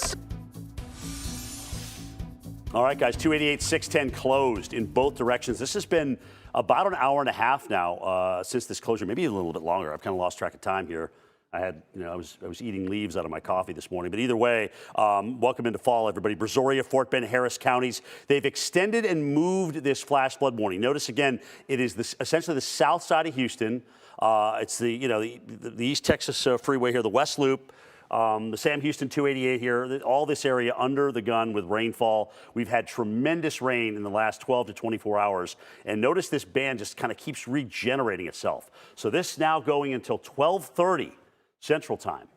All right, guys, 288, 610 closed in both directions. This has been about an hour and a half now since this closure, maybe a little bit longer. I've kind of lost track of time here. I was eating leaves out of my coffee this morning. But either way, welcome into fall, everybody. Brazoria, Fort Bend, Harris counties. They've extended and moved this flash flood warning. Notice again, it is essentially the south side of Houston. It's the East Texas Freeway here, the West Loop. The Sam Houston 288 here, all this area under the gun with rainfall. We've had tremendous rain in the last 12 to 24 hours. And notice this band just kind of keeps regenerating itself. So this now going until 12:30 Central Time.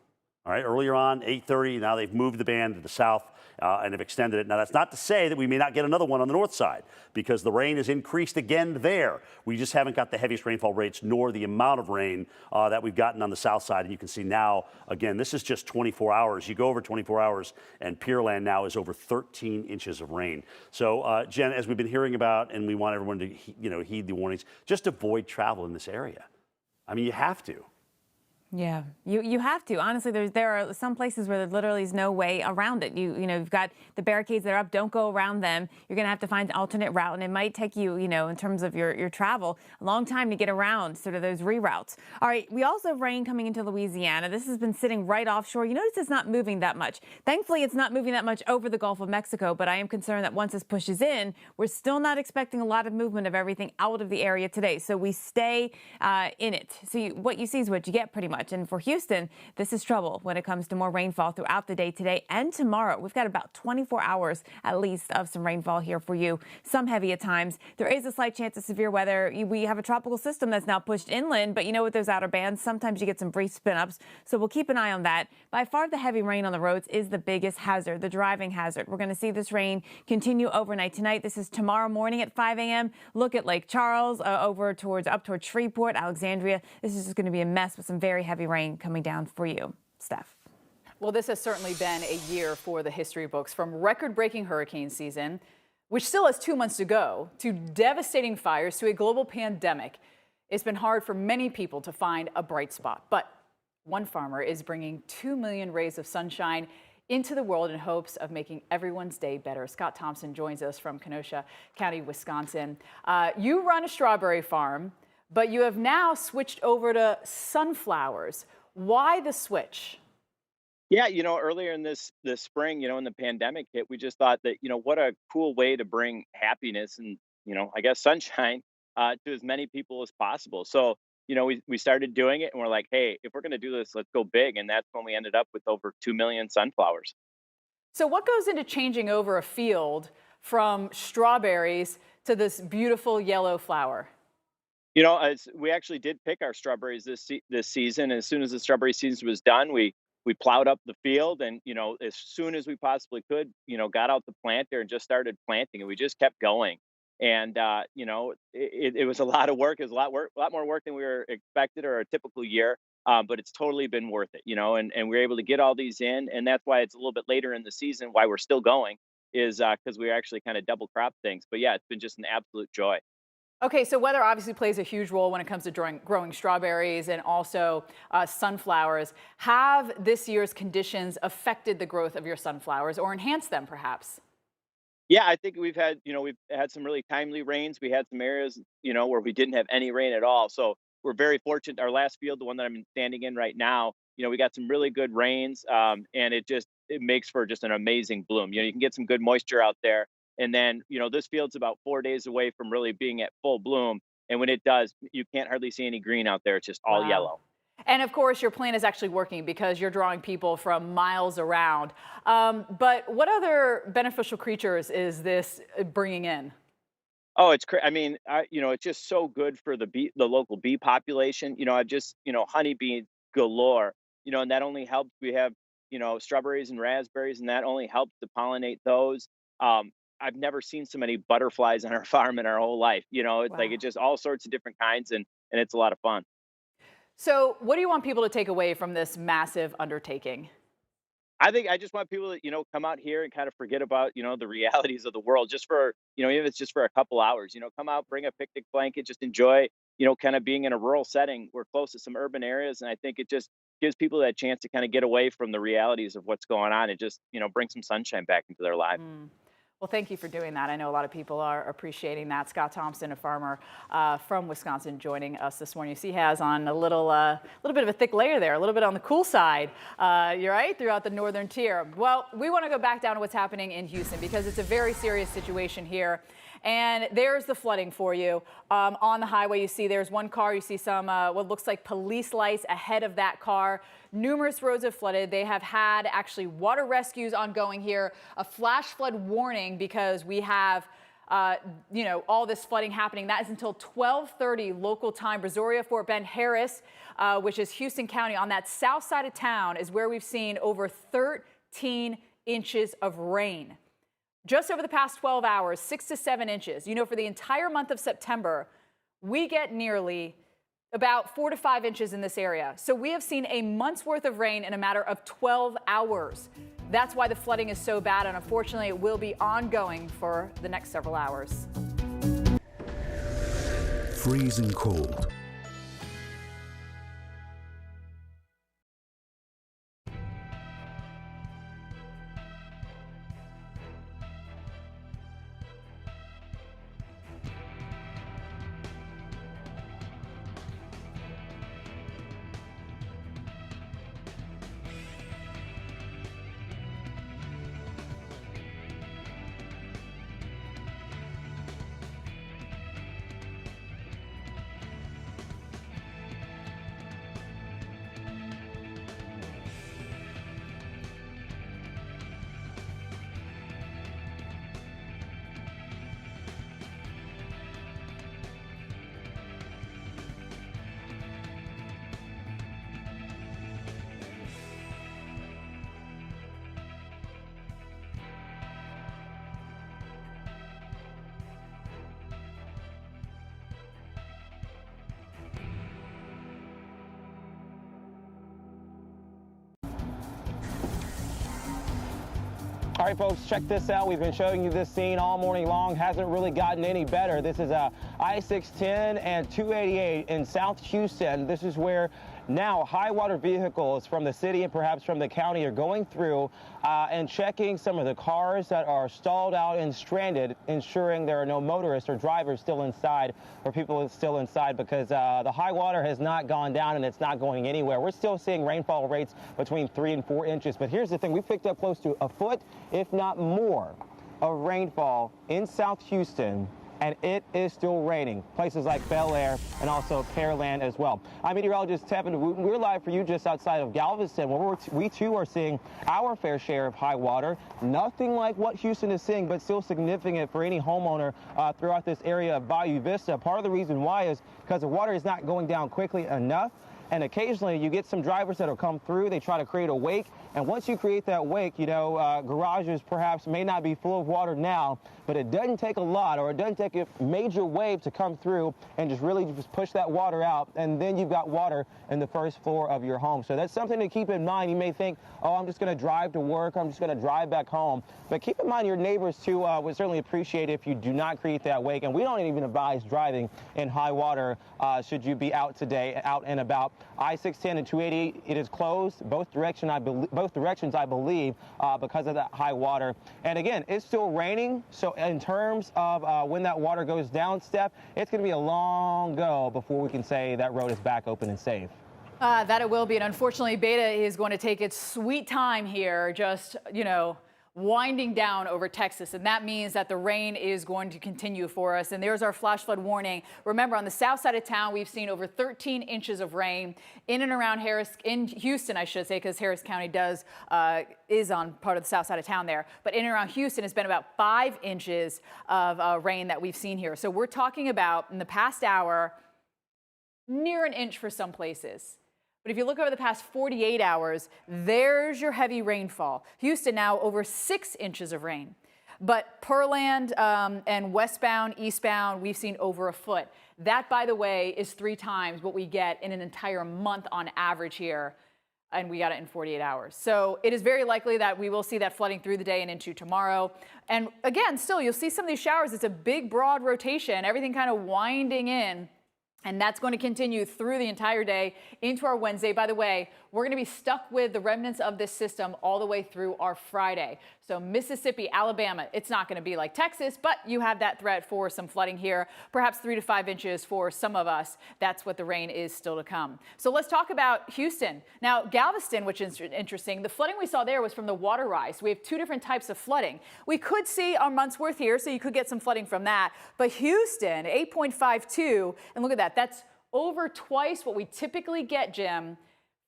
All right, earlier on, 8:30, now they've moved the band to the south and have extended it. Now, that's not to say that we may not get another one on the north side because the rain has increased again there. We just haven't got the heaviest rainfall rates nor the amount of rain that we've gotten on the south side. And you can see now, again, this is just 24 hours. You go over 24 hours, and Pearland now is over 13 inches of rain. So, Jen, as we've been hearing about, and we want everyone to heed the warnings, just avoid travel in this area. I mean, you have to. Yeah, you have to. Honestly, there are some places where there literally is no way around it. You've got the barricades that are up. Don't go around them. You're going to have to find an alternate route, and it might take you, in terms of your travel, a long time to get around sort of those reroutes. All right, we also have rain coming into Louisiana. This has been sitting right offshore. You notice it's not moving that much. Thankfully, it's not moving that much over the Gulf of Mexico, but I am concerned that once this pushes in, we're still not expecting a lot of movement of everything out of the area today. So we stay in it. So what you see is what you get pretty much. much. And for Houston, this is trouble when it comes to more rainfall throughout the day today and tomorrow. We've got about 24 hours at least of some rainfall here for you, some heavy at times. There is a slight chance of severe weather. We have a tropical system that's now pushed inland, but you know, with those outer bands, sometimes you get some brief spin-ups. So we'll keep an eye on that. By far, the heavy rain on the roads is the biggest hazard, the driving hazard. We're going to see this rain continue overnight tonight. This is tomorrow morning at 5 a.m. Look at Lake Charles up towards Shreveport, Alexandria. This is just going to be a mess with some very heavy rain coming down for you. Steph. Well, this has certainly been a year for the history books, from record-breaking hurricane season, which still has 2 months to go, to devastating fires, to a global pandemic. It's been hard for many people to find a bright spot, but one farmer is bringing 2 million rays of sunshine into the world in hopes of making everyone's day better. Scott Thompson joins us from Kenosha County, Wisconsin. You run a strawberry farm, but you have now switched over to sunflowers. Why the switch? Yeah, earlier in this spring, when the pandemic hit, we just thought that, what a cool way to bring happiness and, I guess sunshine to as many people as possible. So, we started doing it and we're like, hey, if we're going to do this, let's go big. And that's when we ended up with over 2 million sunflowers. So what goes into changing over a field from strawberries to this beautiful yellow flower? We actually did pick our strawberries this season. As soon as the strawberry season was done, we plowed up the field and, as soon as we possibly could, got out the planter and just started planting, and we just kept going. And, it was a lot of work. It was a lot more work than we were expected or a typical year. But it's totally been worth it, and we're able to get all these in. And that's why it's a little bit later in the season, why we're still going, is because we actually kind of double crop things. But yeah, it's been just an absolute joy. Okay, so weather obviously plays a huge role when it comes to growing strawberries and also sunflowers. Have this year's conditions affected the growth of your sunflowers or enhanced them perhaps? Yeah, I think we've had some really timely rains. We had some areas, where we didn't have any rain at all. So we're very fortunate. Our last field, the one that I'm standing in right now, we got some really good rains, and it makes for just an amazing bloom. You can get some good moisture out there. And then, this field's about 4 days away from really being at full bloom. And when it does, you can't hardly see any green out there. It's just all yellow. And of course, your plan is actually working because you're drawing people from miles around. But what other beneficial creatures is this bringing in? Oh, it's crazy. I mean, it's just so good for the local bee population. I've just, honeybee galore, and that only helps. We have, strawberries and raspberries, and that only helps to pollinate those. I've never seen so many butterflies on our farm in our whole life. It's like, it's just all sorts of different kinds, and it's a lot of fun. So what do you want people to take away from this massive undertaking? I think I just want people to, come out here and kind of forget about, the realities of the world just for, even if it's just for a couple hours, come out, bring a picnic blanket, just enjoy, kind of being in a rural setting. We're close to some urban areas. And I think it just gives people that chance to kind of get away from the realities of what's going on and just, bring some sunshine back into their life. Well, thank you for doing that. I know a lot of people are appreciating that. Scott Thompson, a farmer from Wisconsin, joining us this morning. You see he has on a little bit of a thick layer there, a little bit on the cool side, you're right, throughout the northern tier. Well, we want to go back down to what's happening in Houston because it's a very serious situation here. And there's the flooding for you. On the highway, you see there's one car. You see some what looks like police lights ahead of that car. Numerous roads have flooded. They have had actually water rescues ongoing here, a flash flood warning because we have all this flooding happening. That is until 12:30 local time. Brazoria, Fort Bend, Harris, which is Houston County, on that south side of town is where we've seen over 13 inches of rain. Just over the past 12 hours, 6 to 7 inches. For the entire month of September, we get nearly about 4 to 5 inches in this area. So we have seen a month's worth of rain in a matter of 12 hours. That's why the flooding is so bad, and unfortunately, it will be ongoing for the next several hours. Freezing cold. All right, folks, check this out. We've been showing you this scene all morning long. Hasn't really gotten any better. This is I-610 and 288 in South Houston. This is where now high water vehicles from the city and perhaps from the county are going through and checking some of the cars that are stalled out and stranded, ensuring there are no motorists or drivers still inside or people still inside, because the high water has not gone down and it's not going anywhere. We're still seeing rainfall rates between 3 and 4 inches. But here's the thing. We picked up close to a foot, if not more, of rainfall in South Houston, and it is still raining. Places like Bel Air and also Pearland as well. I'm meteorologist Tevin Wooten. We're live for you just outside of Galveston, where we too are seeing our fair share of high water. Nothing like what Houston is seeing, but still significant for any homeowner throughout this area of Bayou Vista. Part of the reason why is because the water is not going down quickly enough. And occasionally you get some drivers that'll come through, they try to create a wake. And once you create that wake, you know, garages perhaps may not be full of water now, but it doesn't take a lot, or it doesn't take a major wave to come through and just really just push that water out. And then you've got water in the first floor of your home. So that's something to keep in mind. You may think, oh, I'm just going to drive to work, I'm just going to drive back home. But keep in mind your neighbors too would certainly appreciate if you do not create that wake. And we don't even advise driving in high water should you be out today, out and about. I-610 and 280, it is closed both directions, I believe, because of that high water. And again, it's still raining. So in terms of when that water goes down, Steph, it's going to be a long go before we can say that road is back open and safe. That it will be. And unfortunately, Beta is going to take its sweet time here, just, you know, winding down over Texas, and that means that the rain is going to continue for us. And there's our flash flood warning. Remember, on the south side of town, we've seen over 13 inches of rain in and around in Houston, I should say, because Harris County is on part of the south side of town there. But in and around Houston, it's been about 5 inches of rain that we've seen here. So we're talking about, in the past hour, near an inch for some places. But if you look over the past 48 hours, there's your heavy rainfall. Houston now over 6 inches of rain. But Pearland and westbound, eastbound, we've seen over a foot. That, by the way, is 3 times what we get in an entire month on average here. And we got it in 48 hours. So it is very likely that we will see that flooding through the day and into tomorrow. And again, still, you'll see some of these showers. It's a big, broad rotation, everything kind of winding in. And that's going to continue through the entire day into our Wednesday. By the way, we're going to be stuck with the remnants of this system all the way through our Friday. So Mississippi, Alabama, it's not going to be like Texas, but you have that threat for some flooding here, perhaps 3 to 5 inches for some of us. That's what the rain is still to come. So let's talk about Houston. Now, Galveston, which is interesting, the flooding we saw there was from the water rise. We have 2 different types of flooding. We could see our month's worth here, so you could get some flooding from that. But Houston, 8.52, and look at that. That's over twice what we typically get, Jim,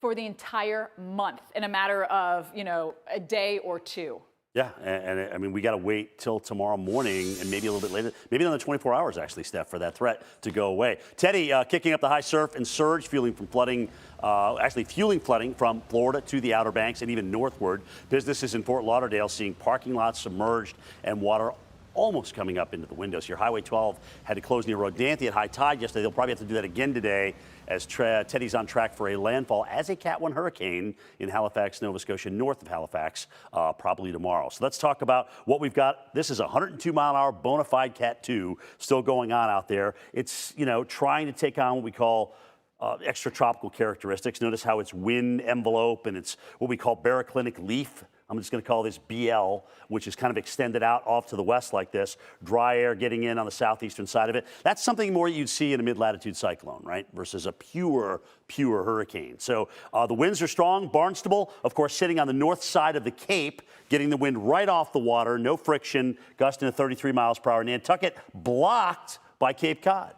for the entire month in a matter of, you know, a day or 2. Yeah, and I mean, we got to wait till tomorrow morning and maybe a little bit later, maybe another 24 hours, actually, Steph, for that threat to go away. Teddy, kicking up the high surf and surge, fueling flooding from Florida to the Outer Banks and even northward. Businesses in Fort Lauderdale seeing parking lots submerged and water almost coming up into the windows here. Highway 12 had to close near Rodanthe at high tide yesterday. They'll probably have to do that again today as Teddy's on track for a landfall as a Cat 1 hurricane in Halifax, Nova Scotia, north of Halifax, probably tomorrow. So let's talk about what we've got. This is a 102-mile-an-hour bona fide Cat 2 still going on out there. It's, you know, trying to take on what we call extratropical characteristics. Notice how it's wind envelope and it's what we call baroclinic leaf. I'm just going to call this BL, which is kind of extended out off to the west like this. Dry air getting in on the southeastern side of it. That's something more you'd see in a mid-latitude cyclone, right? Versus a pure hurricane. So the winds are strong. Barnstable, of course, sitting on the north side of the Cape, getting the wind right off the water, no friction, gusting to 33 miles per hour. Nantucket blocked by Cape Cod.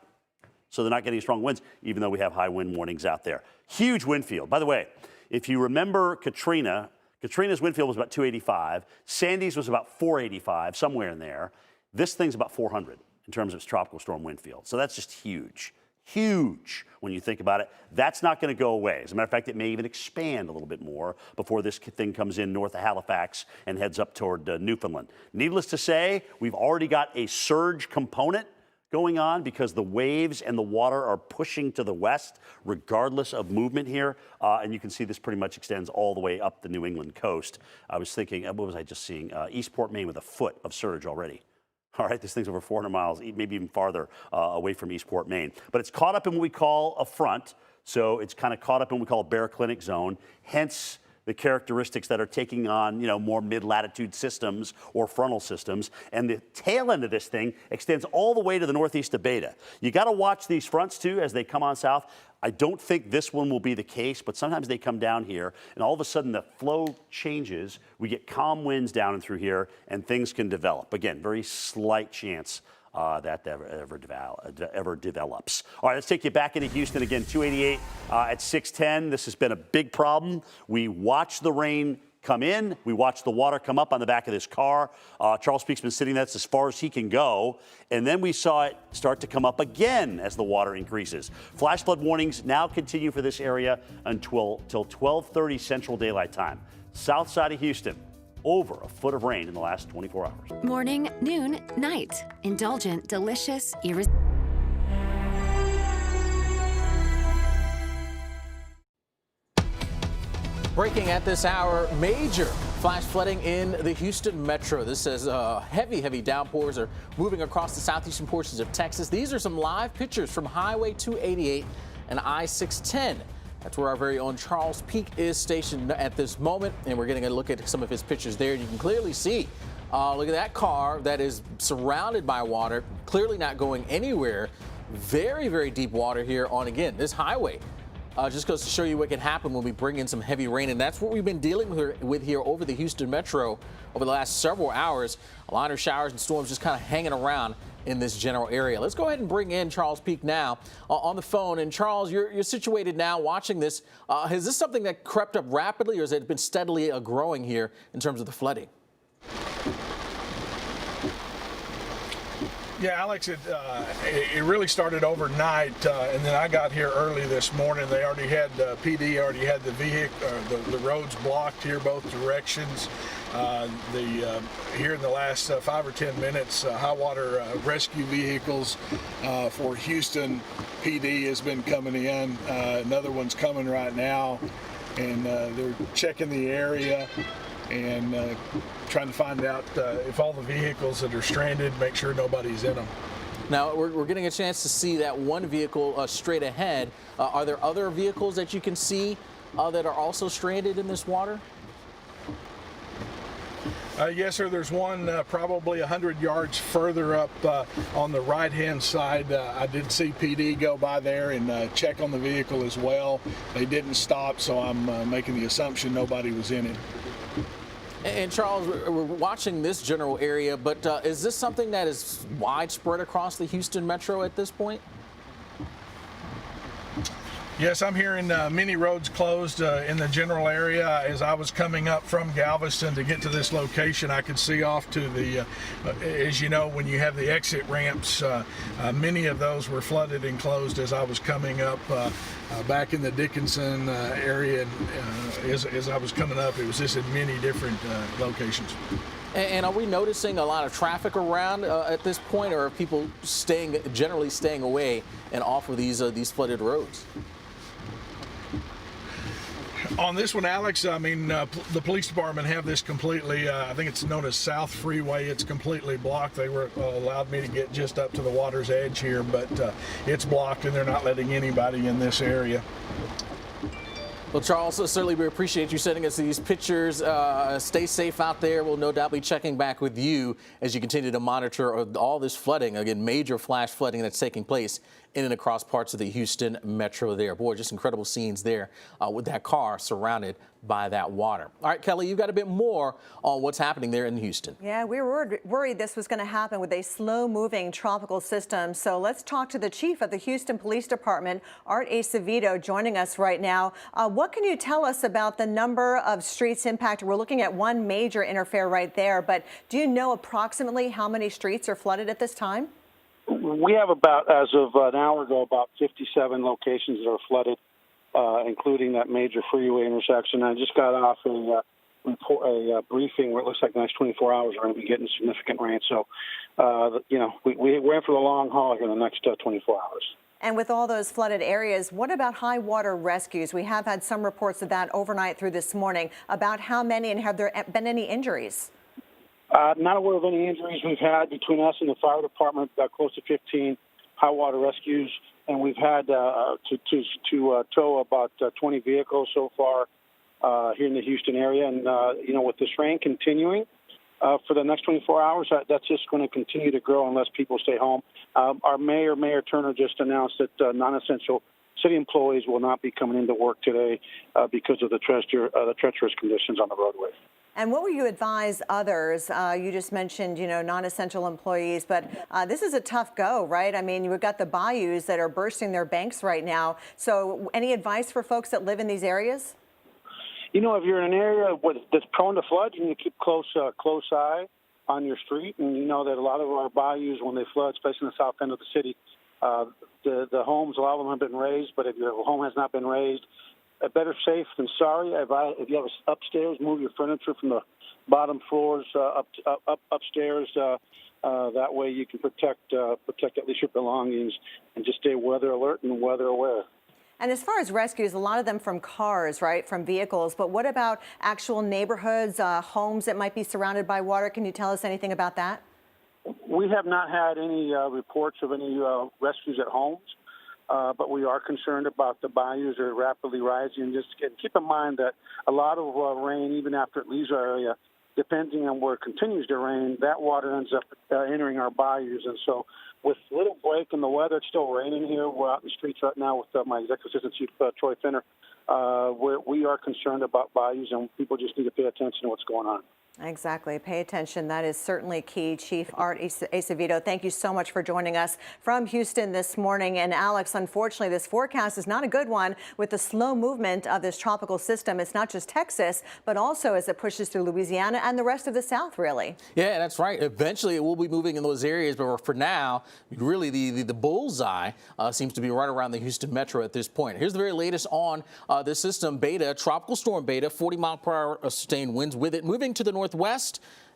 So they're not getting strong winds, even though we have high wind warnings out there. Huge wind field. By the way, if you remember Katrina's wind field was about 285. Sandy's was about 485, somewhere in there. This thing's about 400 in terms of its tropical storm wind field. So that's just huge. Huge when you think about it. That's not going to go away. As a matter of fact, it may even expand a little bit more before this thing comes in north of Halifax and heads up toward Newfoundland. Needless to say, we've already got a surge component going on because the waves and the water are pushing to the west regardless of movement here. And you can see this pretty much extends all the way up the New England coast. I was thinking, what was I just seeing? Eastport, Maine with a foot of surge already. All right, this thing's over 400 miles, maybe even farther away from Eastport, Maine. But it's caught up in what we call a front. So it's kind of caught up in what we call a baroclinic zone, hence the characteristics that are taking on, more mid-latitude systems or frontal systems. And the tail end of this thing extends all the way to the northeast of Beta. You got to watch these fronts, too, as they come on south. I don't think this one will be the case, but sometimes they come down here, and all of a sudden the flow changes. We get calm winds down and through here, and things can develop. Again, very slight chance that ever develops. All right, let's take you back into Houston again. 288 at 610. This has been a big problem. We watched the rain come in. We watched the water come up on the back of this car. Charles Peak's been sitting that's as far as he can go. And then we saw it start to come up again as the water increases. Flash flood warnings now continue for this area until 12:30 Central Daylight Time. South side of Houston. Over a foot of rain in the last 24 hours. Morning, noon, night. Indulgent, delicious, Breaking at this hour, major flash flooding in the Houston metro. This says heavy downpours are moving across the southeastern portions of Texas. These are some live pictures from Highway 288 and I-610. That's where our very own Charles Peak is stationed at this moment, and we're getting a look at some of his pictures there. You can clearly see, look at that car that is surrounded by water, clearly not going anywhere. Very deep water here on, again, this highway. Just goes to show you what can happen when we bring in some heavy rain, and that's what we've been dealing with here over the Houston metro over the last several hours. A lot of showers and storms just kind of hanging around in this general area. Let's go ahead and bring in Charles Peak now on the phone. And Charles, you're situated now watching this. Is this something that crept up rapidly, or has it been steadily growing here in terms of the flooding? Yeah, Alex, it really started overnight, and then I got here early this morning. They already had PD already had the vehicle, the roads blocked here both directions. Here in the last 5 or 10 minutes, high water rescue vehicles for Houston PD has been coming in. Another one's coming right now, and they're checking the area and trying to find out if all the vehicles that are stranded, make sure nobody's in them. Now, we're getting a chance to see that one vehicle straight ahead. Are there other vehicles that you can see that are also stranded in this water? Yes, sir. There's one probably 100 yards further up on the right-hand side. I did see PD go by there and check on the vehicle as well. They didn't stop, so I'm making the assumption nobody was in it. And Charles, we're watching this general area, but is this something that is widespread across the Houston metro at this point? Yes, I'm hearing many roads closed in the general area. As I was coming up from Galveston to get to this location, I could see off to the, as you know, when you have the exit ramps, many of those were flooded and closed as I was coming up back in the Dickinson area. As I was coming up, it was just in many different locations. And are we noticing a lot of traffic around at this point, or are people generally staying away and off of these flooded roads? On this one, Alex, I mean, the police department have this completely, I think it's known as South Freeway. It's completely blocked. They were allowed me to get just up to the water's edge here, but it's blocked and they're not letting anybody in this area. Well, Charles, certainly we appreciate you sending us these pictures. Stay safe out there. We'll no doubt be checking back with you as you continue to monitor all this flooding, again, major flash flooding that's taking place in and across parts of the Houston metro there. Boy, just incredible scenes there with that car surrounded by that water. All right, Kelly, you've got a bit more on what's happening there in Houston. Yeah, we were worried this was going to happen with a slow-moving tropical system. So let's talk to the chief of the Houston Police Department, Art Acevedo, joining us right now. What can you tell us about the number of streets impacted? We're looking at one major interfere right there, but do you know approximately how many streets are flooded at this time? We have about, as of an hour ago, about 57 locations that are flooded, including that major freeway intersection. I just got off briefing where it looks like the next 24 hours we're going to be getting significant rain. So, we're in for the long haul here in the next 24 hours. And with all those flooded areas, what about high water rescues? We have had some reports of that overnight through this morning. About how many, and have there been any injuries? Not aware of any injuries. We've had, between us and the fire department, close to 15 high water rescues, and we've had to tow about 20 vehicles so far here in the Houston area. And, with this rain continuing for the next 24 hours, that's just going to continue to grow unless people stay home. Our Mayor Turner, just announced that non-essential city employees will not be coming into work today because of the treacherous conditions on the roadway. And what will you advise others? You just mentioned, non-essential employees, but this is a tough go, right? I mean, you've got the bayous that are bursting their banks right now. So any advice for folks that live in these areas? If you're in an area that's prone to flood, you need to keep close eye on your street. And you know that a lot of our bayous, when they flood, especially in the south end of the city, the homes, a lot of them have been raised, but if your home has not been raised, better safe than sorry. If you have upstairs, move your furniture from the bottom floors upstairs. That way you can protect at least your belongings and just stay weather alert and weather aware. And as far as rescues, a lot of them from cars, right, from vehicles. But what about actual neighborhoods, homes that might be surrounded by water? Can you tell us anything about that? We have not had any reports of any rescues at homes. But we are concerned about the bayous are rapidly rising. And just keep in mind that a lot of rain, even after it leaves our area, depending on where it continues to rain, that water ends up entering our bayous. And so with little break in the weather, it's still raining here. We're out in the streets right now with my Executive Assistant Chief, Troy Finner. We are concerned about bayous, and people just need to pay attention to what's going on. Exactly. Pay attention. That is certainly key. Chief Art Acevedo, thank you so much for joining us from Houston this morning. And Alex, unfortunately, this forecast is not a good one with the slow movement of this tropical system. It's not just Texas, but also as it pushes through Louisiana and the rest of the South, really. Yeah, that's right. Eventually, it will be moving in those areas. But for now, really, the bullseye seems to be right around the Houston metro at this point. Here's the very latest on the system. Beta, tropical storm Beta, 40-mile-per-hour sustained winds with it, moving to the northwest.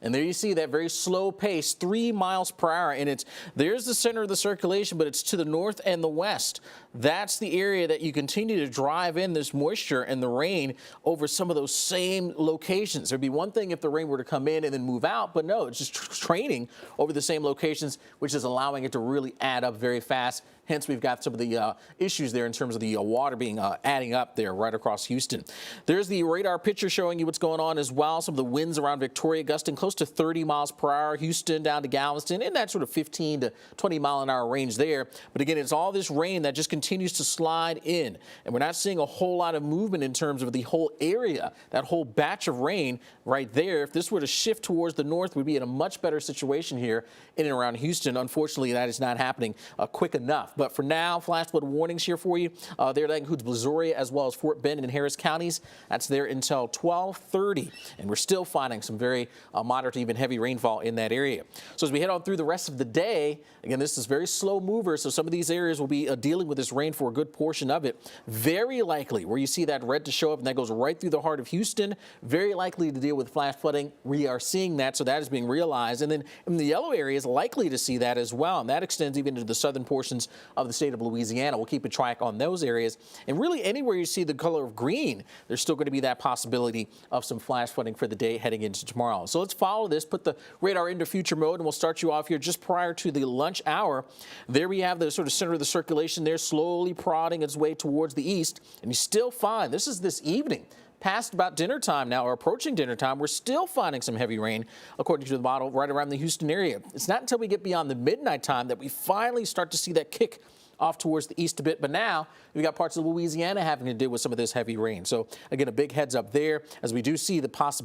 And there you see that very slow pace, 3 miles per hour. And there's the center of the circulation, but it's to the north and the west. That's the area that you continue to drive in this moisture and the rain over some of those same locations. There'd be one thing if the rain were to come in and then move out, but no, it's just training over the same locations, which is allowing it to really add up very fast. Hence, we've got some of the issues there in terms of the water being adding up there right across Houston. There's the radar picture showing you what's going on as well. Some of the winds around Victoria gusting close to 30 miles per hour. Houston down to Galveston in that sort of 15 to 20 mile an hour range there. But again, it's all this rain that just continues to slide in. And we're not seeing a whole lot of movement in terms of the whole area, that whole batch of rain right there. If this were to shift towards the north, we'd be in a much better situation here in and around Houston. Unfortunately, that is not happening quick enough. But for now, flash flood warnings here for you. There, that includes Brazoria as well as Fort Bend and Harris counties. That's there until 12:30. And we're still finding some very moderate to even heavy rainfall in that area. So as we head on through the rest of the day, again, this is very slow mover. So some of these areas will be dealing with this rain for a good portion of it. Very likely where you see that red to show up and that goes right through the heart of Houston. Very likely to deal with flash flooding. We are seeing that. So that is being realized. And then in the yellow areas, likely to see that as well. And that extends even into the southern portions of the state of Louisiana. We'll keep a track on those areas. And really anywhere you see the color of green, there's still going to be that possibility of some flash flooding for the day heading into tomorrow. So let's follow this, put the radar into future mode, and we'll start you off here just prior to the lunch hour. There we have the sort of center of the circulation there slowly prodding its way towards the east. And you still find, this is this evening, past about dinner time now, or approaching dinner time, we're still finding some heavy rain, according to the model, right around the Houston area. It's not until we get beyond the midnight time that we finally start to see that kick off towards the east a bit. But now we've got parts of Louisiana having to deal with some of this heavy rain. So again, a big heads up there as we do see the possibility